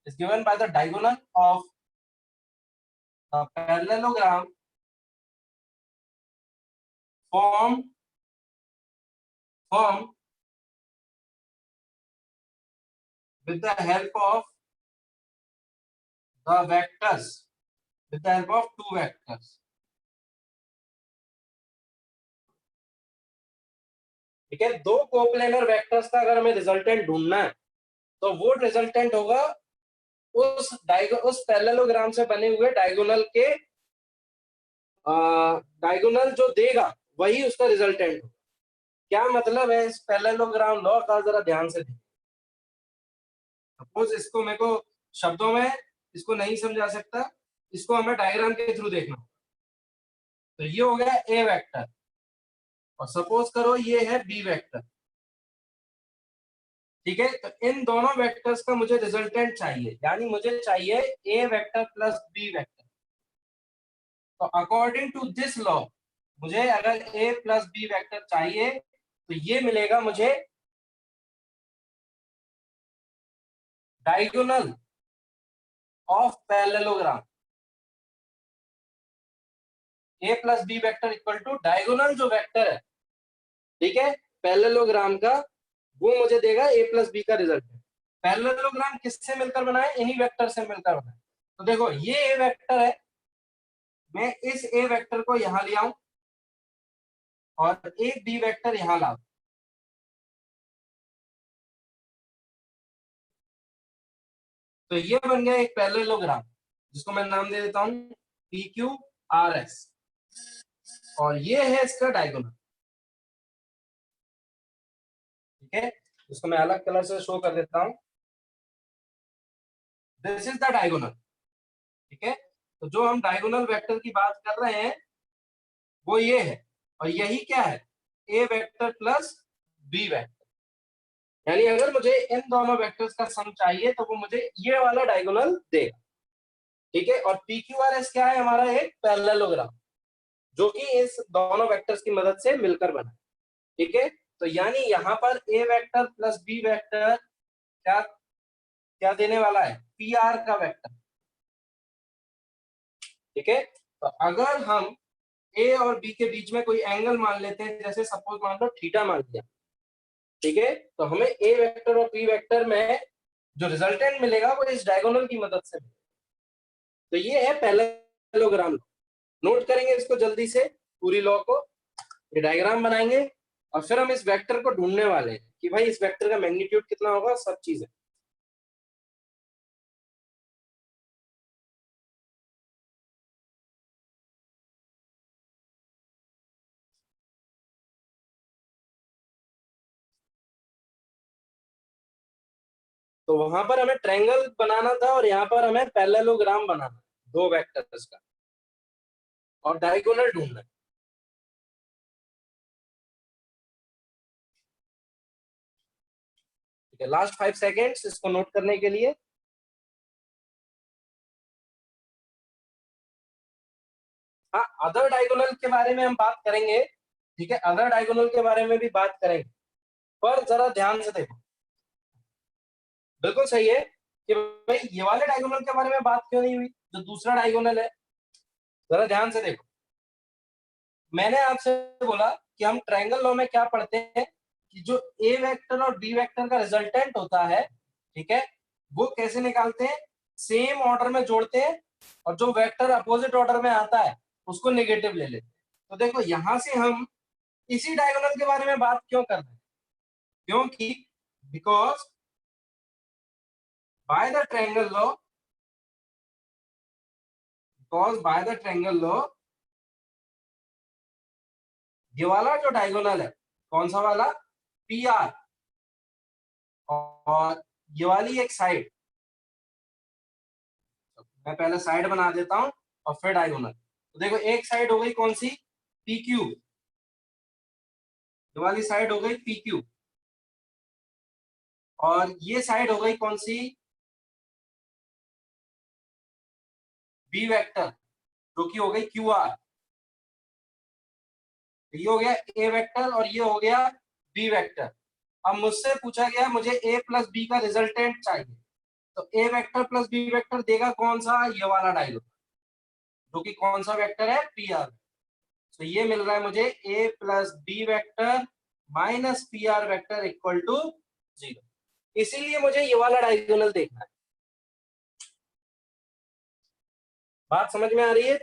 is given by the diagonal of the parallelogram formed with the help of the vectors, with the help of two vectors। ठीक है, दो coplanar vectors का अगर हमें resultant ढूंढना है, तो वो रिजल्टेंट होगा उस पैरेललोग्राम से बने हुए डायगोनल के, डायगोनल जो देगा वही उसका रिजल्टेंट होगा। क्या मतलब है इस पैरेललोग्राम लॉ का, जरा ध्यान से देखिए। सपोज इसको मेरे को शब्दों में इसको नहीं समझा सकता, इसको हमें डायग्राम के थ्रू देखना होगा। तो ये हो गया ए वेक्टर, और सपोज करो ये है बी वेक्टर, ठीक है, तो इन दोनों वेक्टर्स का मुझे रिजल्टेंट चाहिए, यानी मुझे चाहिए ए वेक्टर प्लस बी वेक्टर। तो अकॉर्डिंग टू दिस लॉ, मुझे अगर ए प्लस बी वेक्टर चाहिए, तो ये मिलेगा मुझे diagonal of parallelogram, a plus B vector equal to diagonal जो वेक्टर है, ठीक है, पैरेललोग्राम का, वो मुझे देगा ए प्लस बी का रिजल्ट। पैरेललोग्राम किससे मिलकर बना है, इन्हीं वेक्टर से मिलकर बना है। तो देखो ये ए वेक्टर है, मैं इस ए वेक्टर को यहां ले आऊं और एक बी वेक्टर यहां लाऊं, तो ये बन गया एक पैरेललोग्राम जिसको मैं नाम दे देता हूं पी क्यू आर एस, और ये है इसका डायगोनल। ठीक है, इसको मैं अलग कलर से शो कर देता हूं। This is the diagonal. ठीक है, तो जो हम डायगोनल वेक्टर की बात कर रहे हैं वो ये है, और यही क्या है, a vector plus B vector. यानी अगर मुझे इन दोनों वेक्टर्स का सम चाहिए तो वो मुझे ये वाला डायगोनल देगा। ठीक है, और पी क्यू आर एस क्या है, हमारा एक पैरेललोग्राम जो कि इस दोनों वेक्टर्स की मदद से मिलकर बना। ठीक है, तो यानी यहाँ पर a vector plus B vector क्या क्या देने वाला है, पी आर का वेक्टर। ठीक है, तो अगर हम ए और बी के बीच में कोई एंगल मान लेते हैं, जैसे सपोज मान लो थीटा मान लिया, ठीक है, तो हमें ए वेक्टर और बी वेक्टर में जो रिजल्टेंट मिलेगा वो इस डायगोनल की मदद से मिलेगा। तो ये है पैरेललोग्राम। नोट करेंगे इसको जल्दी से, पूरी लॉ को, ये डायग्राम बनाएंगे और फिर हम इस वेक्टर को ढूंढने वाले हैं कि भाई इस वेक्टर का मैग्नीट्यूड कितना होगा, सब चीजें। तो वहां पर हमें ट्रायंगल बनाना था और यहाँ पर हमें पैरेललोग्राम बनाना, दो वेक्टर्स का, और डायगोनल ढूंढना है। ठीक है, लास्ट 5 सेकेंड्स इसको नोट करने के लिए। हाँ, अदर डायगोनल के बारे में हम बात करेंगे। ठीक है, अदर डायगोनल के बारे में भी बात करेंगे, पर जरा ध्यान से देखो। बिल्कुल सही है कि भाई ये वाले डायगोनल के बारे में बात क्यों नहीं हुई, जो दूसरा डायगोनल है, जरा ध्यान से देखो। मैंने आपसे बोला कि हम ट्रायंगल लॉ में क्या पढ़ते हैं कि जो ए वेक्टर और बी वेक्टर का रिजल्टेंट होता है, ठीक है, वो कैसे निकालते हैं, सेम ऑर्डर में जोड़ते हैं, और जो वेक्टर अपोजिट ऑर्डर में आता है उसको नेगेटिव ले लेते हैं। तो देखो यहां से हम इसी डायगोनल के बारे में बात क्यों कर रहे हैं, क्योंकि because by the triangle law, ये वाला जो डायगोनल है, कौन सा वाला, पी आर, और ये वाली एक साइड, मैं पहले साइड बना देता हूं और फिर डायगोनल। तो देखो एक साइड हो गई कौन सी, पी क्यू, ये वाली साइड हो गई पी क्यू, और ये साइड हो गई कौन सी, बी वेक्टर, जो कि हो गई क्यू आर। ये हो गया ए वेक्टर और ये हो गया बी वेक्टर। अब मुझसे पूछा गया मुझे ए प्लस बी का रिजल्टेंट चाहिए, तो a vector plus B vector देगा कौन सा, ये वाला डायगोनल, जो कि कौन सा वेक्टर है, पी आर। तो ये मिल रहा है मुझे A plus B vector minus P R vector equal to 0। इसीलिए मुझे ये वाला डायगोनल देखना है। बात समझ में आ रही है?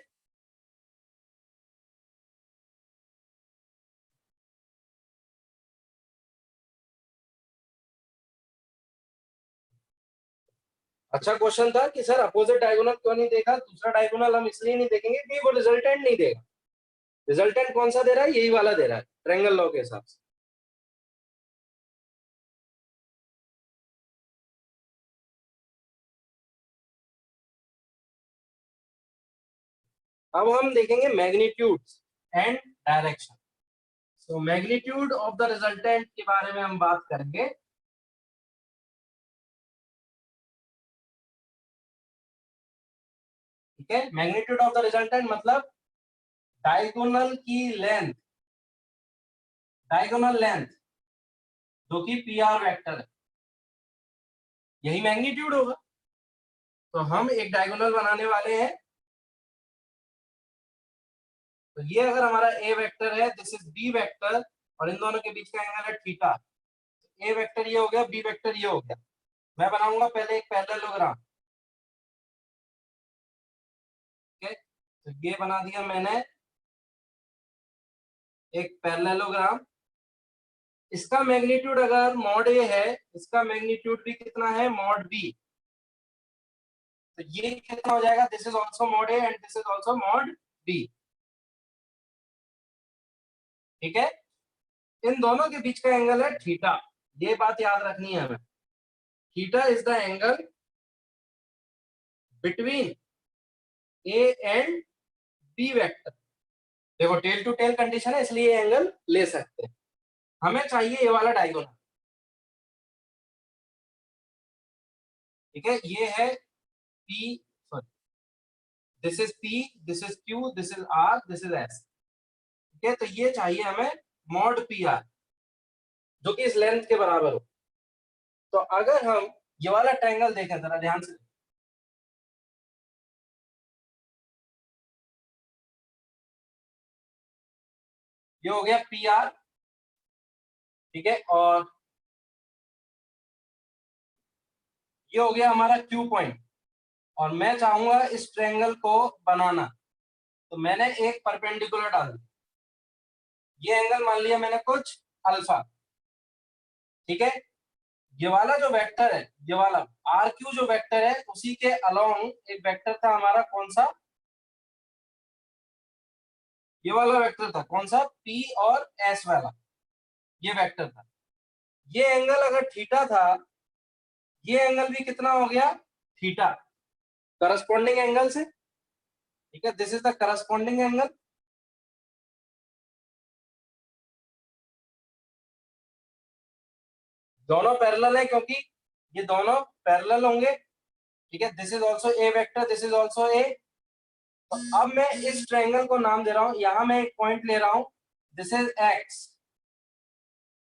अच्छा क्वेश्चन था कि सर अपोजिट डायगोनल क्यों नहीं देखा, दूसरा डायगोनल हम इसलिए नहीं देखेंगे कि वो रिजल्टेंट नहीं देगा। रिजल्टेंट कौन सा दे रहा है, यही वाला दे रहा है ट्रायंगल लॉ के हिसाब से। अब हम देखेंगे magnitude and direction. So magnitude of the resultant के बारे में हम बात करेंगे। ठीक है, मैग्नीट्यूड ऑफ द रिजल्टेंट मतलब डायगोनल की लेंथ, डायगोनल लेंथ जो कि पी आर वेक्टर है, यही मैग्नीट्यूड होगा। तो हम एक डायगोनल बनाने वाले हैं, तो ये अगर हमारा ए वेक्टर है, दिस इज बी वेक्टर, और इन दोनों के बीच का एंगल है थीटा। ए वेक्टर ये हो गया, बी वेक्टर ये हो गया। मैं बनाऊंगा पहले एक पैरेललोग्राम। तो ये बना दिया मैंने एक पैरेललोग्राम। इसका मैग्नीट्यूड अगर मॉड ए है, इसका मैग्नीट्यूड भी कितना है, मॉड बी। तो ये कितना हो जाएगा, this is also mod a and this is also mod B. ठीक है, इन दोनों के बीच का एंगल है थीटा, ये बात याद रखनी है हमें। Theta is the angle between a and b vector. देखो टेल टू टेल कंडीशन है, इसलिए एंगल ले सकते हैं। हमें चाहिए ये वाला डायगोनल। ठीक है, ये है P, sorry this is P, this is Q, this is R, this is S। ठीक है, तो ये चाहिए हमें मॉड PR जो कि इस लेंथ के बराबर हो। तो अगर हम ये वाला ट्रायंगल देखें जरा ध्यान से, ये हो गया PR। ठीक है, और ये हो गया हमारा Q पॉइंट। और मैं चाहूंगा इस ट्रायंगल को बनाना, तो मैंने एक परपेंडिकुलर डाल दी। ये एंगल मान लिया मैंने कुछ अल्फा। ठीक है, ये वाला जो वेक्टर है, ये वाला RQ जो वेक्टर है, उसी के अलोंग एक वेक्टर था हमारा, कौन सा, ये वाला वेक्टर था, कौन सा, P और S वाला, ये वेक्टर था। ये एंगल अगर थीटा था, ये एंगल भी कितना हो गया, थीटा, करस्पॉन्डिंग एंगल से। ठीक है, this is the corresponding angle. दोनों पैरेलल है क्योंकि ये दोनों पैरेलल होंगे। ठीक है, this is also a vector, this is also a. तो अब मैं इस ट्रायंगल को नाम दे रहा हूं, यहां मैं एक पॉइंट ले रहा हूं, दिस इज एक्स।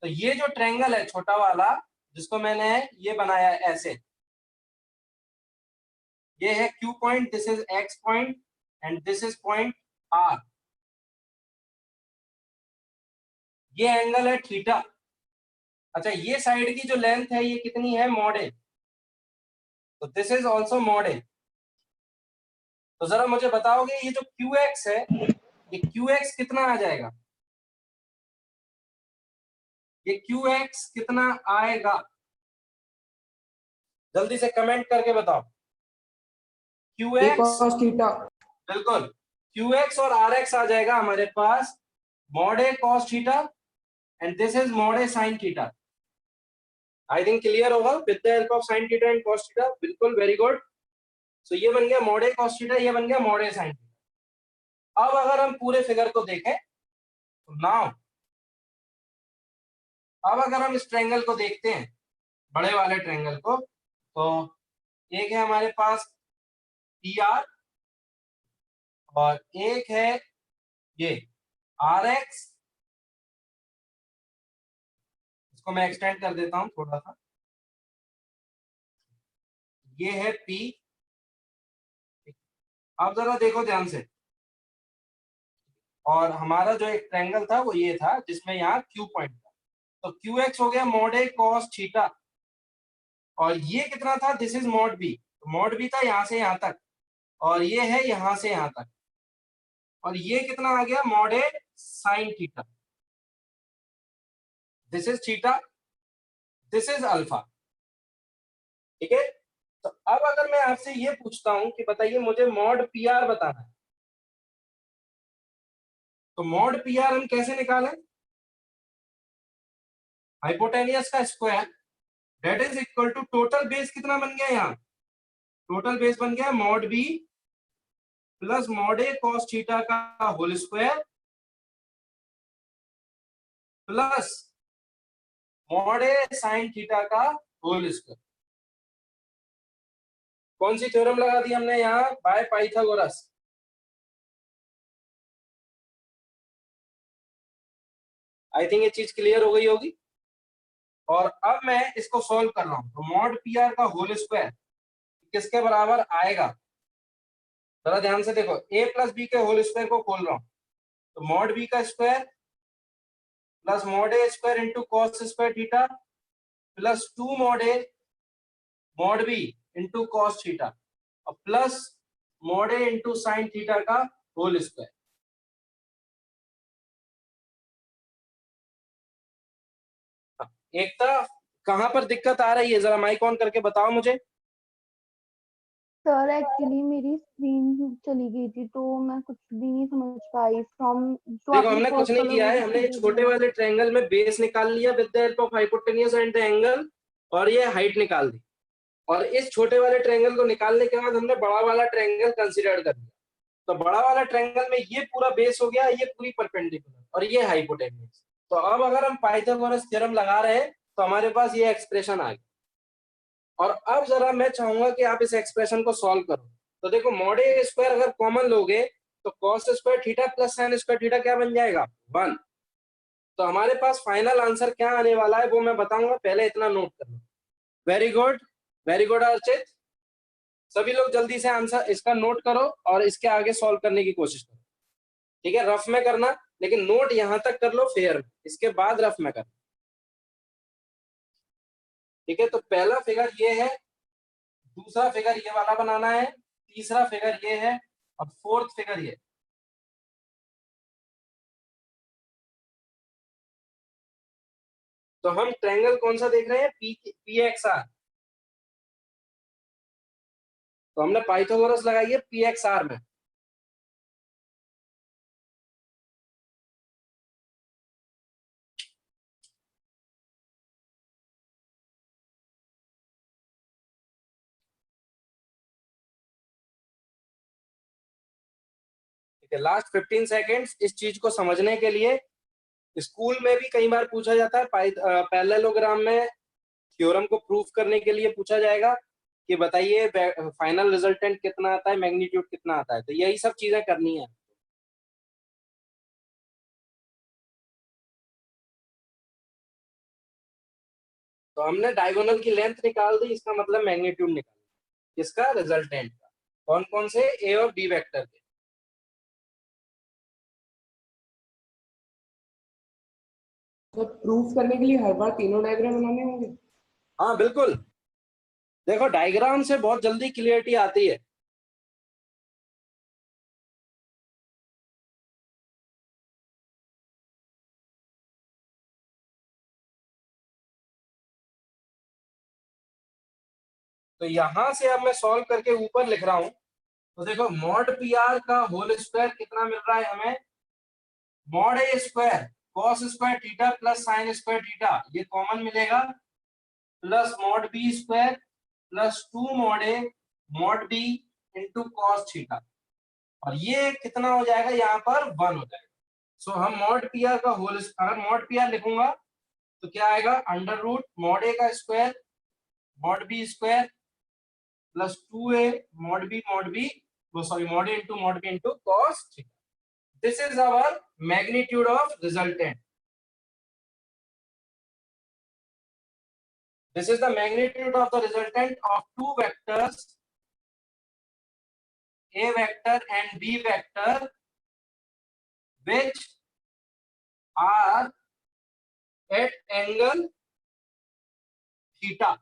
तो ये जो ट्रायंगल है छोटा वाला, जिसको मैंने ये बनाया ऐसे, ये है Q point, this is X point and this is point R। ये एंगल है थीटा। अच्छा, ये साइड की जो लेंथ है ये कितनी है, मॉड ए। तो दिस इज ऑल्सो मॉड ए। तो जरा मुझे बताओगे ये जो QX है, ये QX कितना आ जाएगा, ये QX कितना आएगा, जल्दी से कमेंट करके बताओ। A QX, cos theta. बिल्कुल, QX और RX आ जाएगा हमारे पास mod A cos theta and this is mod A sin theta. I think clear होगा with the help of sin theta and cos theta. बिल्कुल, वेरी गुड। सो ये बन गया मॉड ए cos थीटा, ये बन गया मॉड ए sin थीटा। अब अगर हम पूरे फिगर को देखें तो नाउ, अब अगर हम इस ट्रायंगल को देखते हैं, बड़े वाले ट्रायंगल को, तो एक है हमारे पास PR और एक है ये RX। इसको मैं एक्सटेंड कर देता हूं थोड़ा सा, ये है P। अब जरा देखो ध्यान से, और हमारा जो एक ट्रायंगल था वो ये था जिसमें यहाँ Q पॉइंट था। तो QX हो गया मॉड ए cos थीटा, और ये कितना था, दिस इज मॉड बी। तो मॉड बी था यहाँ से यहाँ तक, और ये है यहाँ से यहाँ तक, और ये कितना आ गया, mod A sin theta. This is theta, this is alpha. ठीक है, तो अब अगर मैं आपसे ये पूछता हूं कि बताइए मुझे मॉड PR बताना है, तो मॉड PR हम कैसे निकालें, हाइपोटेनियस का square that is equal to total base कितना बन गया, यहाँ टोटल बेस बन गया मॉड बी प्लस मॉड ए cos थीटा का होल स्क्वायर प्लस मॉड ए sin थीटा का होल स्क्वायर। कौन सी थ्योरम लगा दी हमने यहाँ, बाय पाइथागोरस। आई थिंक ये चीज क्लियर हो गई होगी। और अब मैं इसको सॉल्व कर रहा हूं, तो मॉड PR का होल स्क्वायर किसके बराबर आएगा, जरा ध्यान से देखो, A प्लस बी के होल स्क्वायर को खोल रहा हूं, तो मॉड बी का square plus mod A square into cos square theta plus 2 mod A mod B into cos theta और plus mod A into sine theta का होल स्क्वायर। एकता कहां पर दिक्कत आ रही है, जरा माइक ऑन करके बताओ मुझे। सर एक्चुअली मेरी स्क्रीन चली गई थी तो मैं कुछ भी नहीं समझ पाई फ्रॉम जो देखो आपने हमने कुछ फर्स्ट नहीं वाला किया है, वीडियो हमने ये दे छोटे दिया। वाले ट्रायंगल में बेस निकाल लिया with the help of hypotenuse and the angle, और ये हाइट निकाल दी। और इस छोटे वाले ट्रायंगल को निकालने के बाद हमने बड़ा वाला ट्रायंगल कंसीडर कर लिया। तो बड़ा वाला ट्रायंगल में ये पूरा बेस हो गया, ये पूरी परपेंडिकुलर और ये हाइपोटेन्यूज। तो अब अगर हम पाइथागोरस थ्योरम लगा रहे हैं तो हमारे पास ये एक्सप्रेशन आ गई। और अब जरा मैं चाहूंगा कि आप इस एक्सप्रेशन को सॉल्व करो। तो देखो मॉड ए स्क्वायर अगर कॉमन लोगे तो cos square theta plus sine square theta क्या बन जाएगा, 1। तो हमारे पास फाइनल आंसर क्या आने वाला है वो मैं बताऊंगा, पहले इतना नोट कर लो। वेरी गुड अर्चित, सभी लोग जल्दी से आंसर इसका नोट करो और इसके आगे सॉल्व करने की कोशिश करो। ठीक है, रफ में करना, लेकिन नोट यहां तक कर लो फेयर में, इसके बाद रफ में करना। ठीक है, तो पहला फिगर ये है, दूसरा फिगर ये वाला बनाना है, तीसरा फिगर ये है और फोर्थ फिगर ये। तो हम ट्रायंगल कौन सा देख रहे हैं, पी एक्स आर। तो हमने पाइथागोरस लगाई है पी एक्स आर में। ठीक है, लास्ट 15 सेकेंड्स इस चीज को समझने के लिए। स्कूल में भी कई बार पूछा जाता है, पैरेललोग्राम में थ्योरम को प्रूफ करने के लिए पूछा जाएगा कि बताइए फाइनल रिजल्टेंट कितना आता है, मैग्नीट्यूड कितना आता है। तो यही सब चीजें करनी है। तो हमने डायगोनल की लेंथ निकाल दी, इसका मतलब मैग्नीट्यूड निकाल दी, किसका, रिजल्टेंट का। कौन कौन से, ए और बी वेक्टर के। तो प्रूफ करने के लिए हर बार तीनों डायग्राम बनाने होंगे? हाँ बिल्कुल, देखो डायग्राम से बहुत जल्दी क्लियरिटी आती है। तो यहां से अब मैं सॉल्व करके ऊपर लिख रहा हूं। तो देखो मॉड पी आर का होल स्क्वायर कितना मिल रहा है हमें, मॉड ए square cos square theta plus sine square theta, ये कॉमन मिलेगा, plus mod B square plus 2 mod A mod B into cos theta. और ये कितना हो जाएगा, यहाँ पर 1 हो जाएगा। सो हम मॉड पी आर का होल, अगर मॉड पी आर लिखूंगा तो क्या आएगा, अंडर रूट मॉड ए का square mod B square plus 2a mod b sorry mod a into mod b into cos theta. This is our magnitude of resultant. This is the magnitude of the resultant of two vectors, a vector and b vector, which are at angle theta.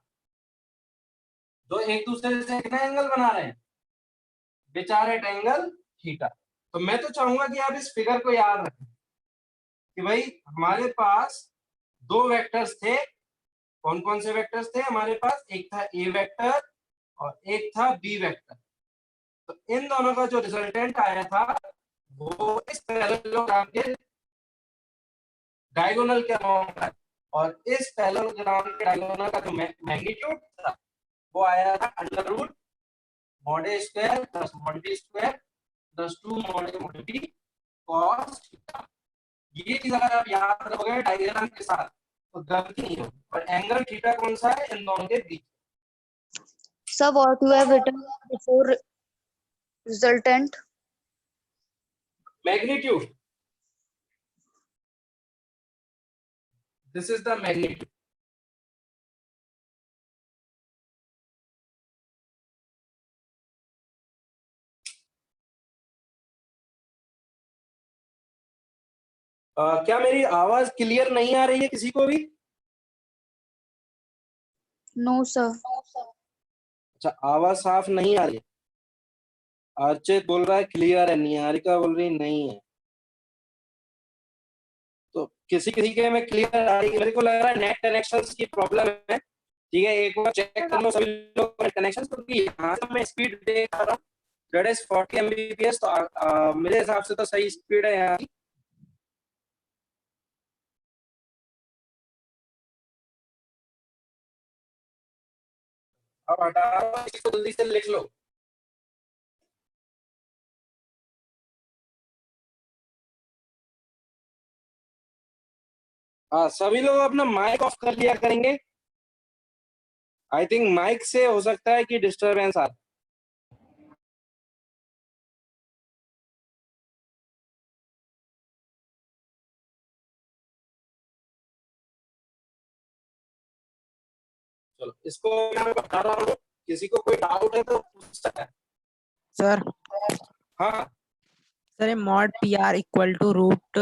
जो एक दूसरे से कितना angle बना रहे हैं, which are at angle theta. तो मैं तो चाहूंगा कि आप इस फिगर को याद रखें कि भाई हमारे पास दो वेक्टर्स थे। कौन कौन से वेक्टर्स थे हमारे पास, एक था ए वेक्टर और एक था बी वेक्टर। तो इन दोनों का जो रिजल्टेंट आया था वो इस पैरेललोग्राम के डायगोनल के अमाउंट है, और इस पैरेललोग्राम के डायगोनल का जो मैग्नीट्यूड था वो आया था under root mod A square plus mod B square plus 2 mod A mod B cos theta. ये चीज अगर आप याद रखोगे डायग्राम के साथ तो गलती नहीं होगी। और एंगल थीटा कौन सा है इन दोनों के बीच। Sir, what you have written before resultant? Magnitude, this is the magnitude. क्या मेरी आवाज क्लियर नहीं आ रही है किसी को भी? No, sir. अच्छा, आवाज साफ नहीं आ रही है। अर्चित बोल रहा है क्लियर है, निहारिका बोल रही नहीं है। तो किसी किसी के में क्लियर आ रही है, मेरे को लग रहा है नेट कनेक्शन की प्रॉब्लम है। ठीक है, एक बार चेक कर लो सभी लोग नेट कनेक्शन, क्योंकि यहाँ से मैं स्पीड देख रहा हूँ दैट इज 40 Mbps, तो मेरे हिसाब से तो सही स्पीड है यहाँ की। अब हटा रहा हूँ, इसको जल्दी से लिख लो। हाँ, सभी लोग अपना माइक ऑफ कर लिया करेंगे। आई थिंक माइक से हो सकता है कि डिस्टरबेंस आ। चलो, इसको मैं बता रहा हूँ, किसी को कोई डाउट है तो पूछ सकता है। सर हाँ sir mod P r equal to root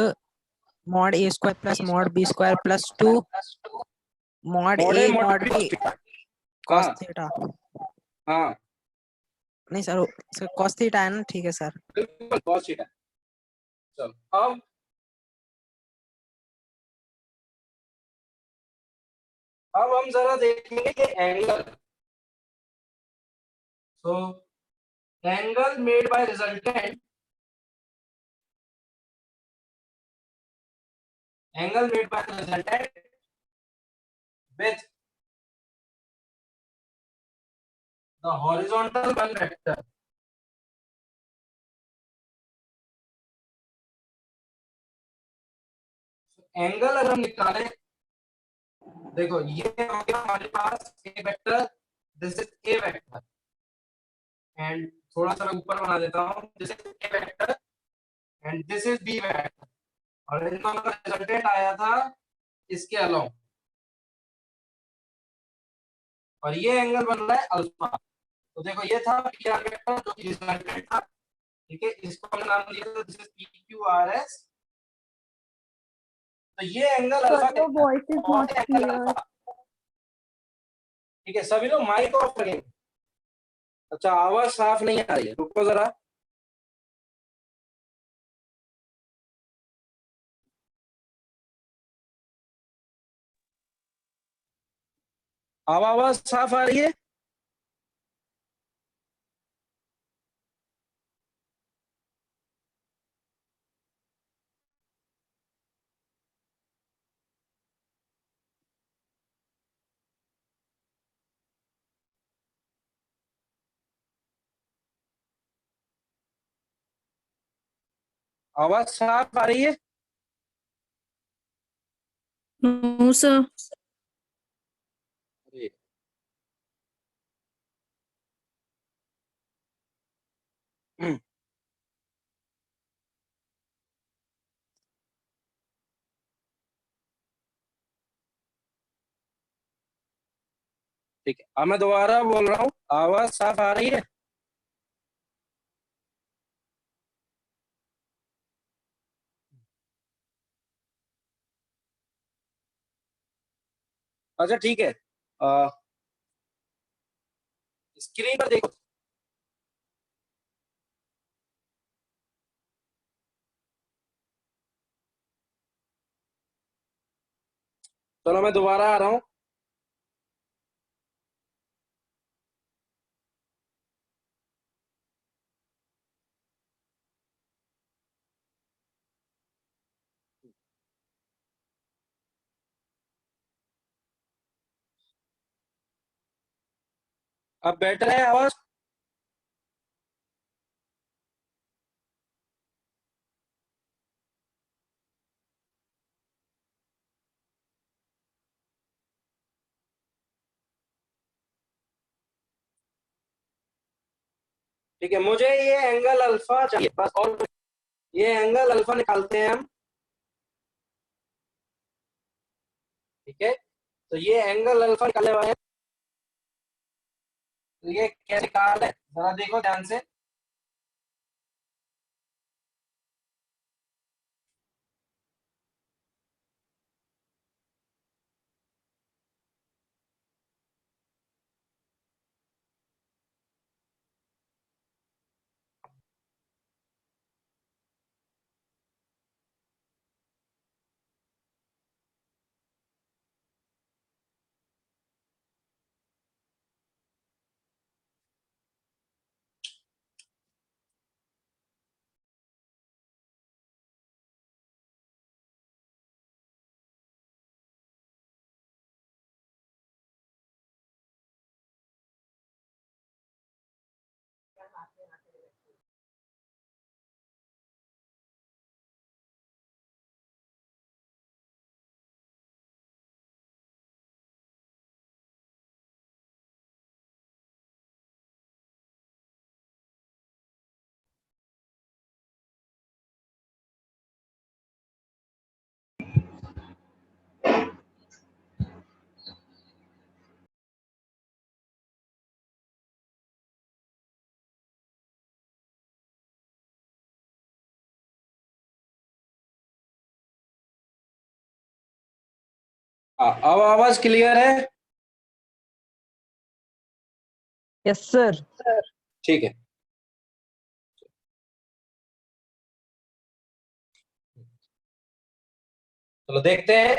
mod A square plus mod B square plus 2 mod mod a a mod mod b b हाँ कॉस थीटा। हाँ नहीं सर कॉस थीटा है ना, ठीक है सर। बिल्कुल बहुत सीधा। चलो अब हम जरा देखेंगे कि angle. So angle made by resultant, angle made by resultant with the horizontal one vector, angle अगर हम निकाले, देखो ये हो गया हमारे पास A vector, this is A vector, and थोड़ा सा मैं ऊपर बना देता हूँ, this is A vector and this is B vector, और इनका रिजल्टेंट आया था इसके अलोंग, और ये एंगल बन रहा है अल्फा। तो देखो ये था पी आर वेक्टर जो कि रिजल्टेंट था। ठीक है, इसको हमने नाम दिया था this is P Q R S. तो ये angle alpha Sir, your voice is not clear. ठीक है, सभी लोग माइक ऑफ रखेंगे। अच्छा, आवाज साफ नहीं आ रही है, रुको जरा। अब आवाज साफ आ रही है? आवाज साफ आ रही है? No, sir. अरे, ठीक है, अब मैं दोबारा बोल रहा हूँ, आवाज साफ आ रही है? अच्छा ठीक है, स्क्रीन पर देखो। चलो मैं दोबारा आ रहा हूँ। अब बेटर है आवाज? ठीक है, मुझे ये एंगल अल्फा चाहिए बस, और ये एंगल अल्फा निकालते हैं हम। ठीक है, तो ये एंगल अल्फा निकालने वाले हैं। तो ये कैसे निकाल है, जरा देखो ध्यान से। अब आवाज क्लियर है? Yes sir. ठीक है। चलो देखते हैं।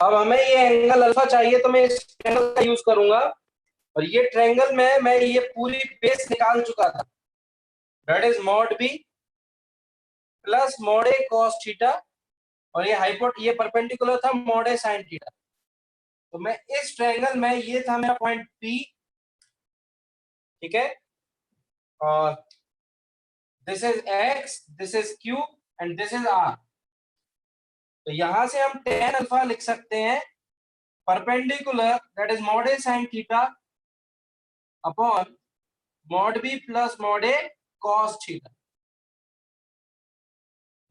अब हमें ये एंगल अल्फा चाहिए, तो मैं इस ट्रायंगल का यूज करूंगा। और ये ट्रायंगल में मैं ये पूरी बेस निकाल चुका था, that is mod B plus mod A cos theta, और ये परपेंडिकुलर था मॉड ए साइन थीटा। तो मैं इस ट्रायंगल में, ये था मेरा पॉइंट पी, ठीक है, और this is X, this is Q and this is R. तो यहां से हम tan अल्फा लिख सकते हैं perpendicular, that is mod A sine theta upon mod B plus mod A cos theta.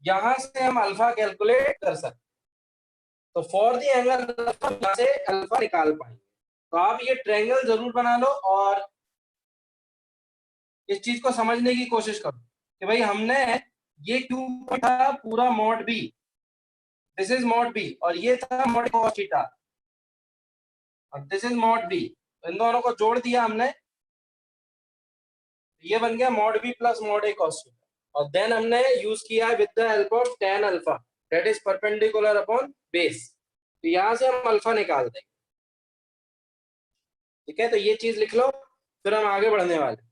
यहां से हम अल्फा कैलकुलेट कर सकते हैं। तो फॉर द एंगल अल्फा यहां से अल्फा निकाल पाएंगे। तो आप ये ट्रायंगल जरूर बना लो और इस चीज को समझने की कोशिश करो कि भाई हमने ये क्यू था पूरा mod B, this is mod B, और ये था मॉड कॉस थीटा, और दिस इज मॉड बी। इन दोनों को जोड़ दिया हमने, ये बन गया मॉड बी प्लस मॉड ए कॉस थीटा। और देन हमने यूज किया with the help of tan alpha, that is perpendicular upon base. तो यहां से हम अल्फा निकाल देंगे, ठीक है। तो ये चीज लिख लो, फिर हम आगे बढ़ने वाले।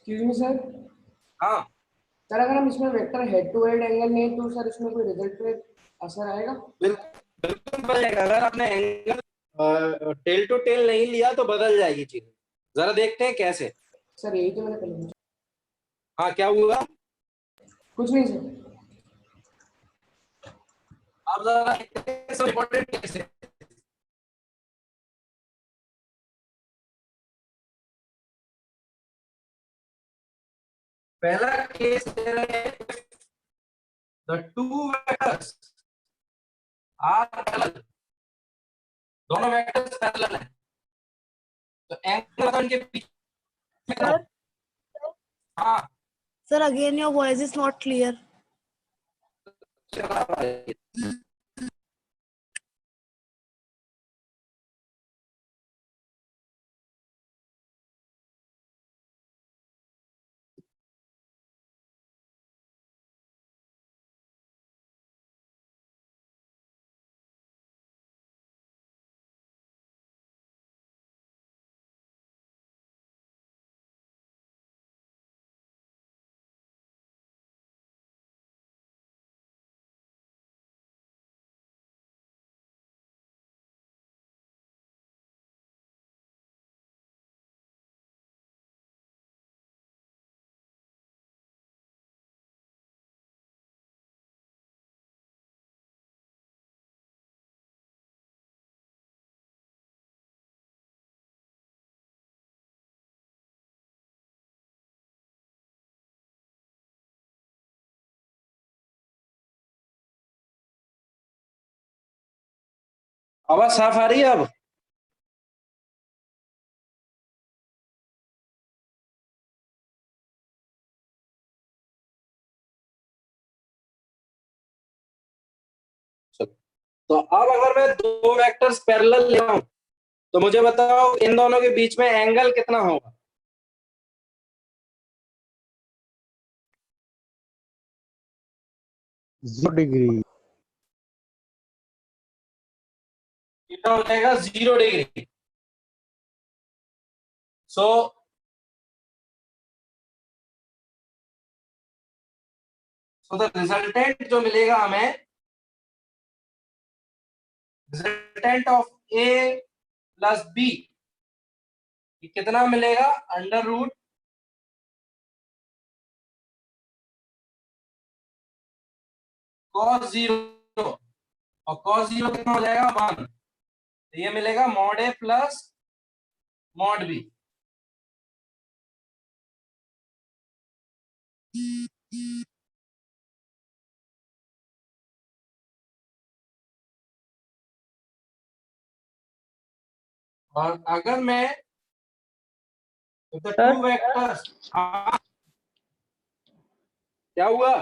Excuse me sir. हाँ सर अगर हम इसमें vector head to head angle नहीं तो सर इसमें कोई रिजल्ट पे असर आएगा? बिल्कुल बिल्कुल बदलेगा। अगर आपने एंगल टेल टू टेल नहीं लिया तो बदल जाएगी चीज। जरा देखते हैं कैसे। सर यही तो मैंने पहले पूछा। हाँ क्या हुआ? कुछ नहीं सर। आप जरा इम्पोर्टेंट कैसे। पहला case the two vectors are parallel, दोनों वेक्टर्स पैरेलल हैं, तो एंगल उनके बीच में। हाँ Sir, again your voice is not clear. चला रहा है। आवाज साफ आ रही है अब? तो अब अगर मैं दो वेक्टर्स पैरेलल ले रहा हूं तो मुझे बताओ इन दोनों के बीच में एंगल कितना होगा? डिग्री। कितना हो जाएगा? 0 डिग्री। सो द रिजल्टेंट जो मिलेगा हमें, resultant of A plus B कितना मिलेगा? अंडर रूट cos 0, और cos 0 कितना हो जाएगा? 1। तो ये मिलेगा मॉड ए प्लस मॉड बी। और अगर मैं Sir? टू वेक्टर्स, क्या हुआ?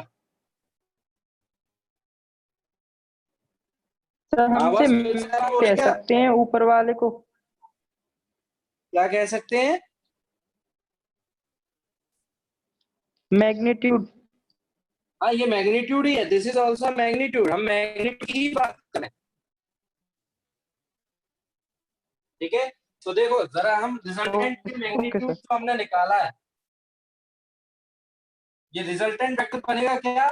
सर हम आवाज इसे फिर से खराब हो रही कह क्या? सकते हैं ऊपर वाले को, क्या कह सकते हैं? मैग्नीट्यूड। हाँ, ये मैग्नीट्यूड ही है, दिस इज ऑल्सो मैग्नीट्यूड, हम मैग्नीट्यूड की बात करें, ठीक है। तो देखो जरा हम रिजल्टेंट की ओके मैग्नीट्यूड सर। जो हमने निकाला है, ये रिजल्टेंट वेक्टर बनेगा क्या?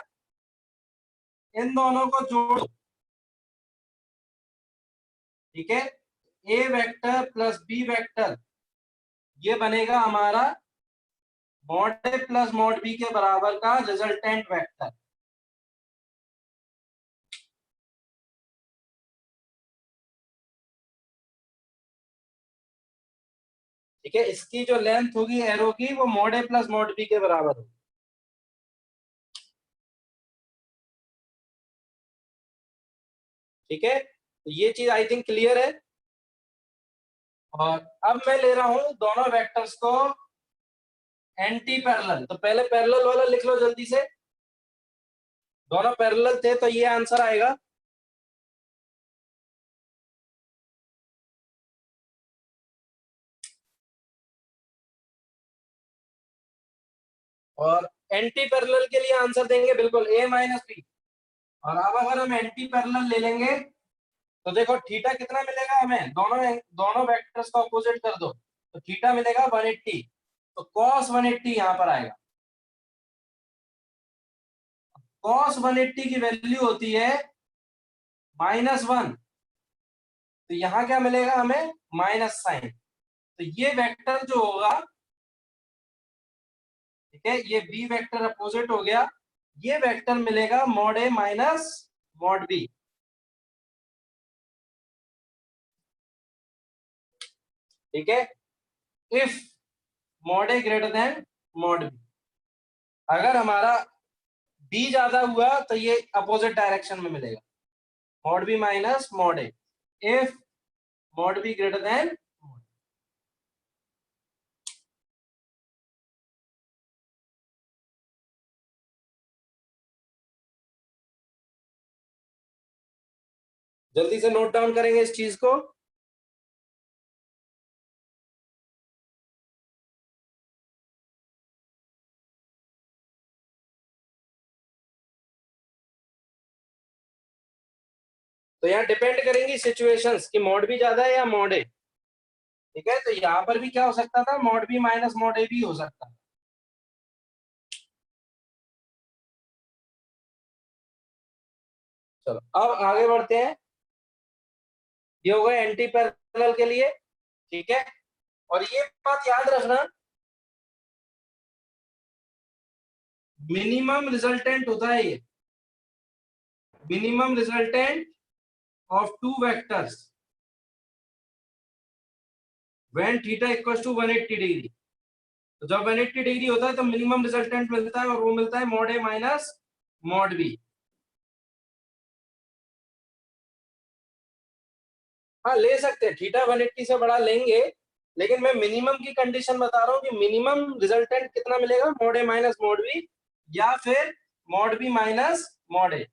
इन दोनों को जोड़ो, ठीक है, a vector plus B vector, ये बनेगा हमारा मॉड ए प्लस मॉड बी के बराबर का रिजल्टेंट वेक्टर। ठीक है, इसकी जो लेंथ होगी एरो की, वो मॉड ए प्लस मॉड बी के बराबर होगी। ठीक है, तो ये चीज आई थिंक क्लियर है। और अब मैं ले रहा हूं दोनों वेक्टर्स को एंटी पैरेलल, तो पहले पैरेलल वाला लिख लो जल्दी से, दोनों पैरेलल थे तो ये आंसर आएगा। और एंटी पैरेलल के लिए आंसर देंगे बिल्कुल a माइनस बी। और अब अगर हम एंटी पैरेलल ले लेंगे तो देखो थीटा कितना मिलेगा हमें, दोनों वेक्टर्स का अपोजिट कर दो तो थीटा मिलेगा 180, तो cos 180 यहां पर आएगा। cos 180 की वैल्यू होती है -1, तो यहां क्या मिलेगा हमें, माइनस साइन। तो ये वेक्टर जो होगा, ठीक है, ये बी वेक्टर अपोजिट हो गया, ये वेक्टर मिलेगा mod A minus mod B. ठीक है, if mod A greater than mod B, अगर हमारा बी ज्यादा हुआ तो ये अपोजिट डायरेक्शन में मिलेगा, mod B minus mod A, if mod B greater than. जल्दी से नोट डाउन करेंगे इस चीज को। तो यहाँ डिपेंड करेंगी सिचुएशंस कि मॉड बी ज्यादा है या मॉड ए। ठीक है, तो यहाँ पर भी क्या हो सकता था, मॉड बी माइनस मॉड ए भी हो सकता है। चलो अब आगे बढ़ते हैं, ये हो गए एंटी पैरेलल के लिए। ठीक है, और ये बात याद रखना, मिनिमम रिजल्टेंट होता है ये, minimum resultant of two vectors when theta equals to 180 degree. तो जब 180 डिग्री होता है तो मिनिमम रिजल्टेंट मिलता है, और वो मिलता है mod A minus mod B. हाँ ले सकते हैं, थीटा 180 से बड़ा लेंगे, लेकिन मैं मिनिमम की कंडीशन बता रहा हूँ कि मिनिमम रिजल्टेंट कितना मिलेगा, mod A minus mod B या फिर मॉड बी माइनस मॉड ए।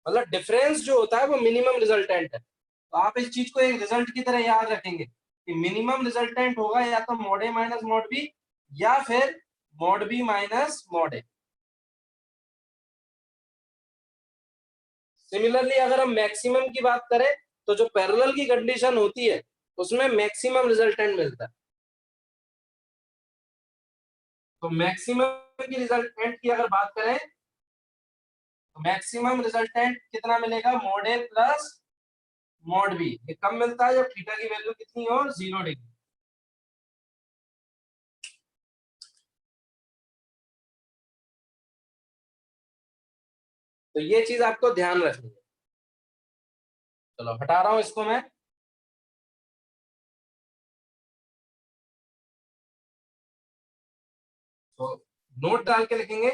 मतलब डिफरेंस जो होता है वो मिनिमम रिजल्टेंट है। तो आप इस चीज को एक रिजल्ट की तरह याद रखेंगे कि मिनिमम रिजल्टेंट होगा या तो mod A minus mod B या फिर मॉड बी माइनस मॉड ए। सिमिलरली अगर हम मैक्सिमम की बात करें तो जो पैरेलल की कंडीशन होती है उसमें मैक्सिमम रिजल्टेंट मिलता है। तो मैक्सिमम की रिजल्टेंट की अगर बात करें तो मैक्सिमम रिजल्टेंट कितना मिलेगा, मॉड ए प्लस मॉड बी। ये कब मिलता है, जब थीटा की वैल्यू कितनी हो, 0 डिग्री। तो ये चीज आपको ध्यान रखनी है। चलो हटा रहा हूं इसको मैं। तो नोट डाल के लिखेंगे,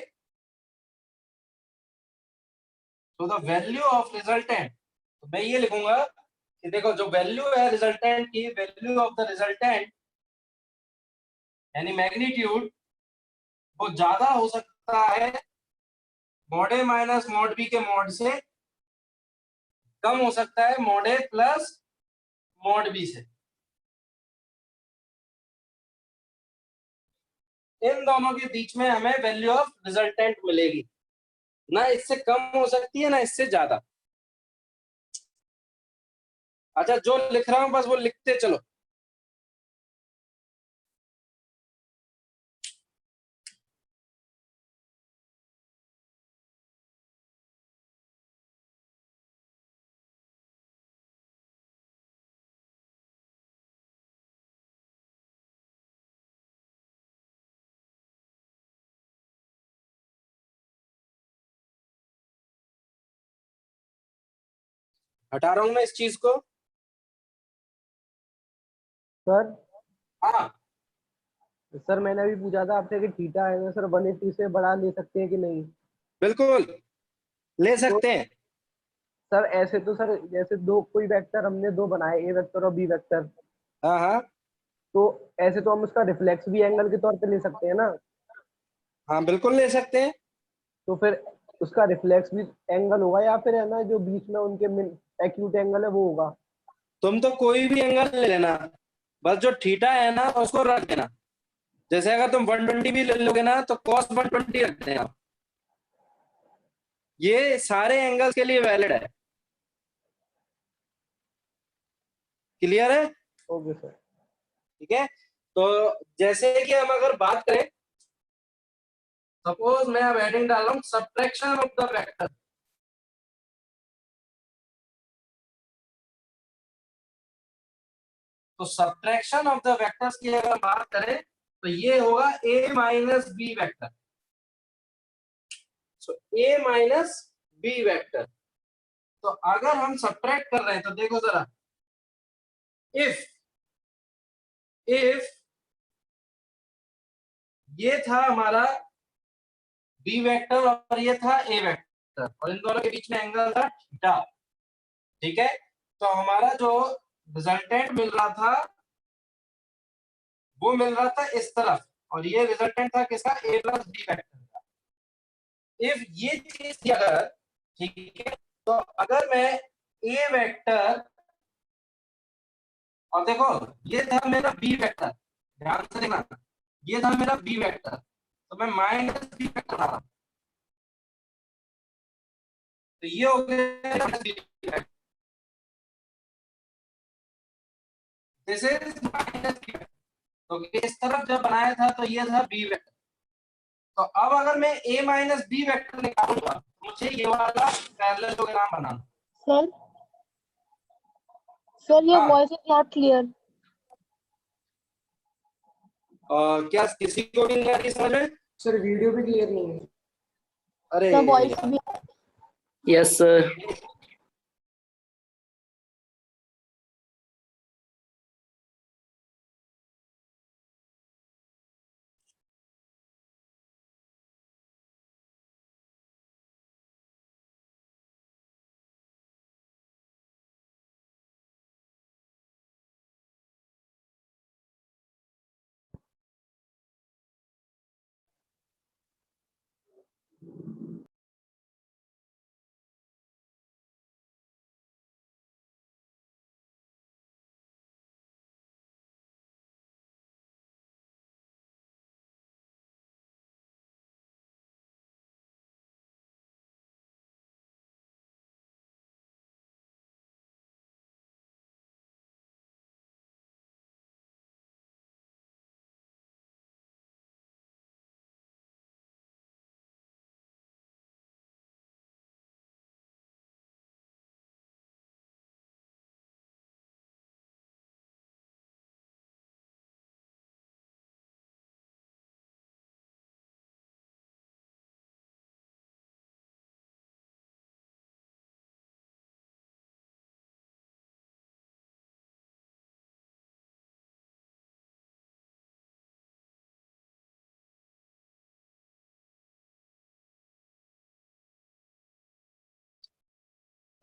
तो द वैल्यू ऑफ रिजल्टेंट, तो मैं ये लिखूंगा कि देखो जो वैल्यू है रिजल्टेंट की, वैल्यू ऑफ द रिजल्टेंट यानी मैग्नीट्यूड, वो ज्यादा हो सकता है mod A minus mod B के मॉड से, कम हो सकता है मॉड ए प्लस मॉड बी से। इन दोनों के बीच में हमें वैल्यू ऑफ रिजल्टेंट मिलेगी, ना इससे कम हो सकती है ना इससे ज्यादा। अच्छा, जो लिख रहा हूं बस वो लिखते चलो। हटा रहा हूं मैं इस चीज को। सर हाँ सर मैंने अभी पूछा था आपसे कि थीटा है सर 180 से बड़ा ले सकते हैं कि नहीं? बिल्कुल ले तो सकते हैं। सर ऐसे तो सर जैसे दो कोई वेक्टर हमने दो बनाए, ए वेक्टर और बी वेक्टर, हाँ हाँ तो ऐसे तो हम उसका रिफ्लेक्स भी एंगल के तौर पे ले सकते हैं ना? हाँ बिल्कुल ले सकते हैं। तो फिर उसका रिफ्लेक्स भी एंगल होगा या फिर है ना जो बीच में उनके एक्यूट एंगल है वो होगा? तुम तो कोई भी एंगल ले लेना, बस जो थीटा है ना उसको रख देना। जैसे अगर तुम 120 भी ले लोगे ना तो cos 120 रख देना। ये सारे एंगल्स के लिए वैलिड है। क्लियर है? Okay sir. ठीक है, तो जैसे कि हम अगर बात करें, सपोज मैं अब हेडिंग डाल रहा हूं सब्ट्रैक्शन ऑफ द वेक्टर। तो सब्ट्रैक्शन ऑफ द वेक्टर्स की अगर बात करें तो ये होगा ए माइनस बी वेक्टर। सो ए माइनस बी वेक्टर। तो अगर हम सब्ट्रैक्ट कर रहे हैं तो देखो जरा, इफ ये था हमारा बी वेक्टर और ये था ए वेक्टर और इन दोनों के बीच में एंगल था थीटा। ठीक है, तो हमारा जो रिजल्टेंट मिल रहा था वो मिल रहा था इस तरफ, और ये रिजल्टेंट था किसका, ए प्लस बी वेक्टर का। इफ ये चीज थी अगर, ठीक है, तो अगर मैं ए वेक्टर, और देखो ये था मेरा बी वेक्टर, ध्यान से देखना, ये था मेरा बी वेक्टर, तो मैं माइनस बी वेक्टर बना रहा हूं, तो ये हो गया B vector, this is minus B vector. तो इस तरफ जब बनाया था तो ये था बी वेक्टर। तो अब अगर मैं ए माइनस बी वेक्टर निकालूंगा तो मुझे ये वाला parallelogram banana. Sir sir your हाँ, वॉइस इज नॉट क्लियर। क्या किसी को भी नहीं आ रही समझ में? सर वीडियो भी क्लियर नहीं है। अरे सर वॉइस भी यस सर।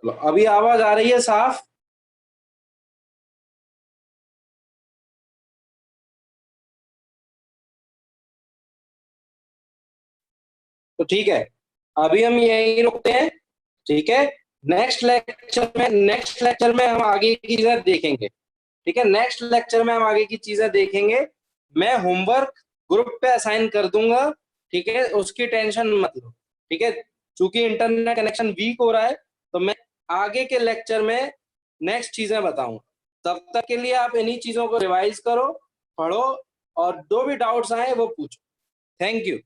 अभी आवाज आ रही है साफ? तो ठीक है, अभी हम यहीं रुकते हैं, ठीक है। नेक्स्ट लेक्चर में हम आगे की चीजें देखेंगे, ठीक है। नेक्स्ट लेक्चर में हम आगे की चीजें देखेंगे। मैं होमवर्क ग्रुप पे असाइन कर दूंगा, ठीक है, उसकी टेंशन मत लो, ठीक है। चूंकि इंटरनेट कनेक्शन वीक हो रहा है, तो मैं आगे के लेक्चर में नेक्स्ट चीजें बताऊंगा। तब तक के लिए आप इन्हीं चीजों को रिवाइज करो, पढ़ो, और जो भी डाउट्स आए वो पूछो। Thank you.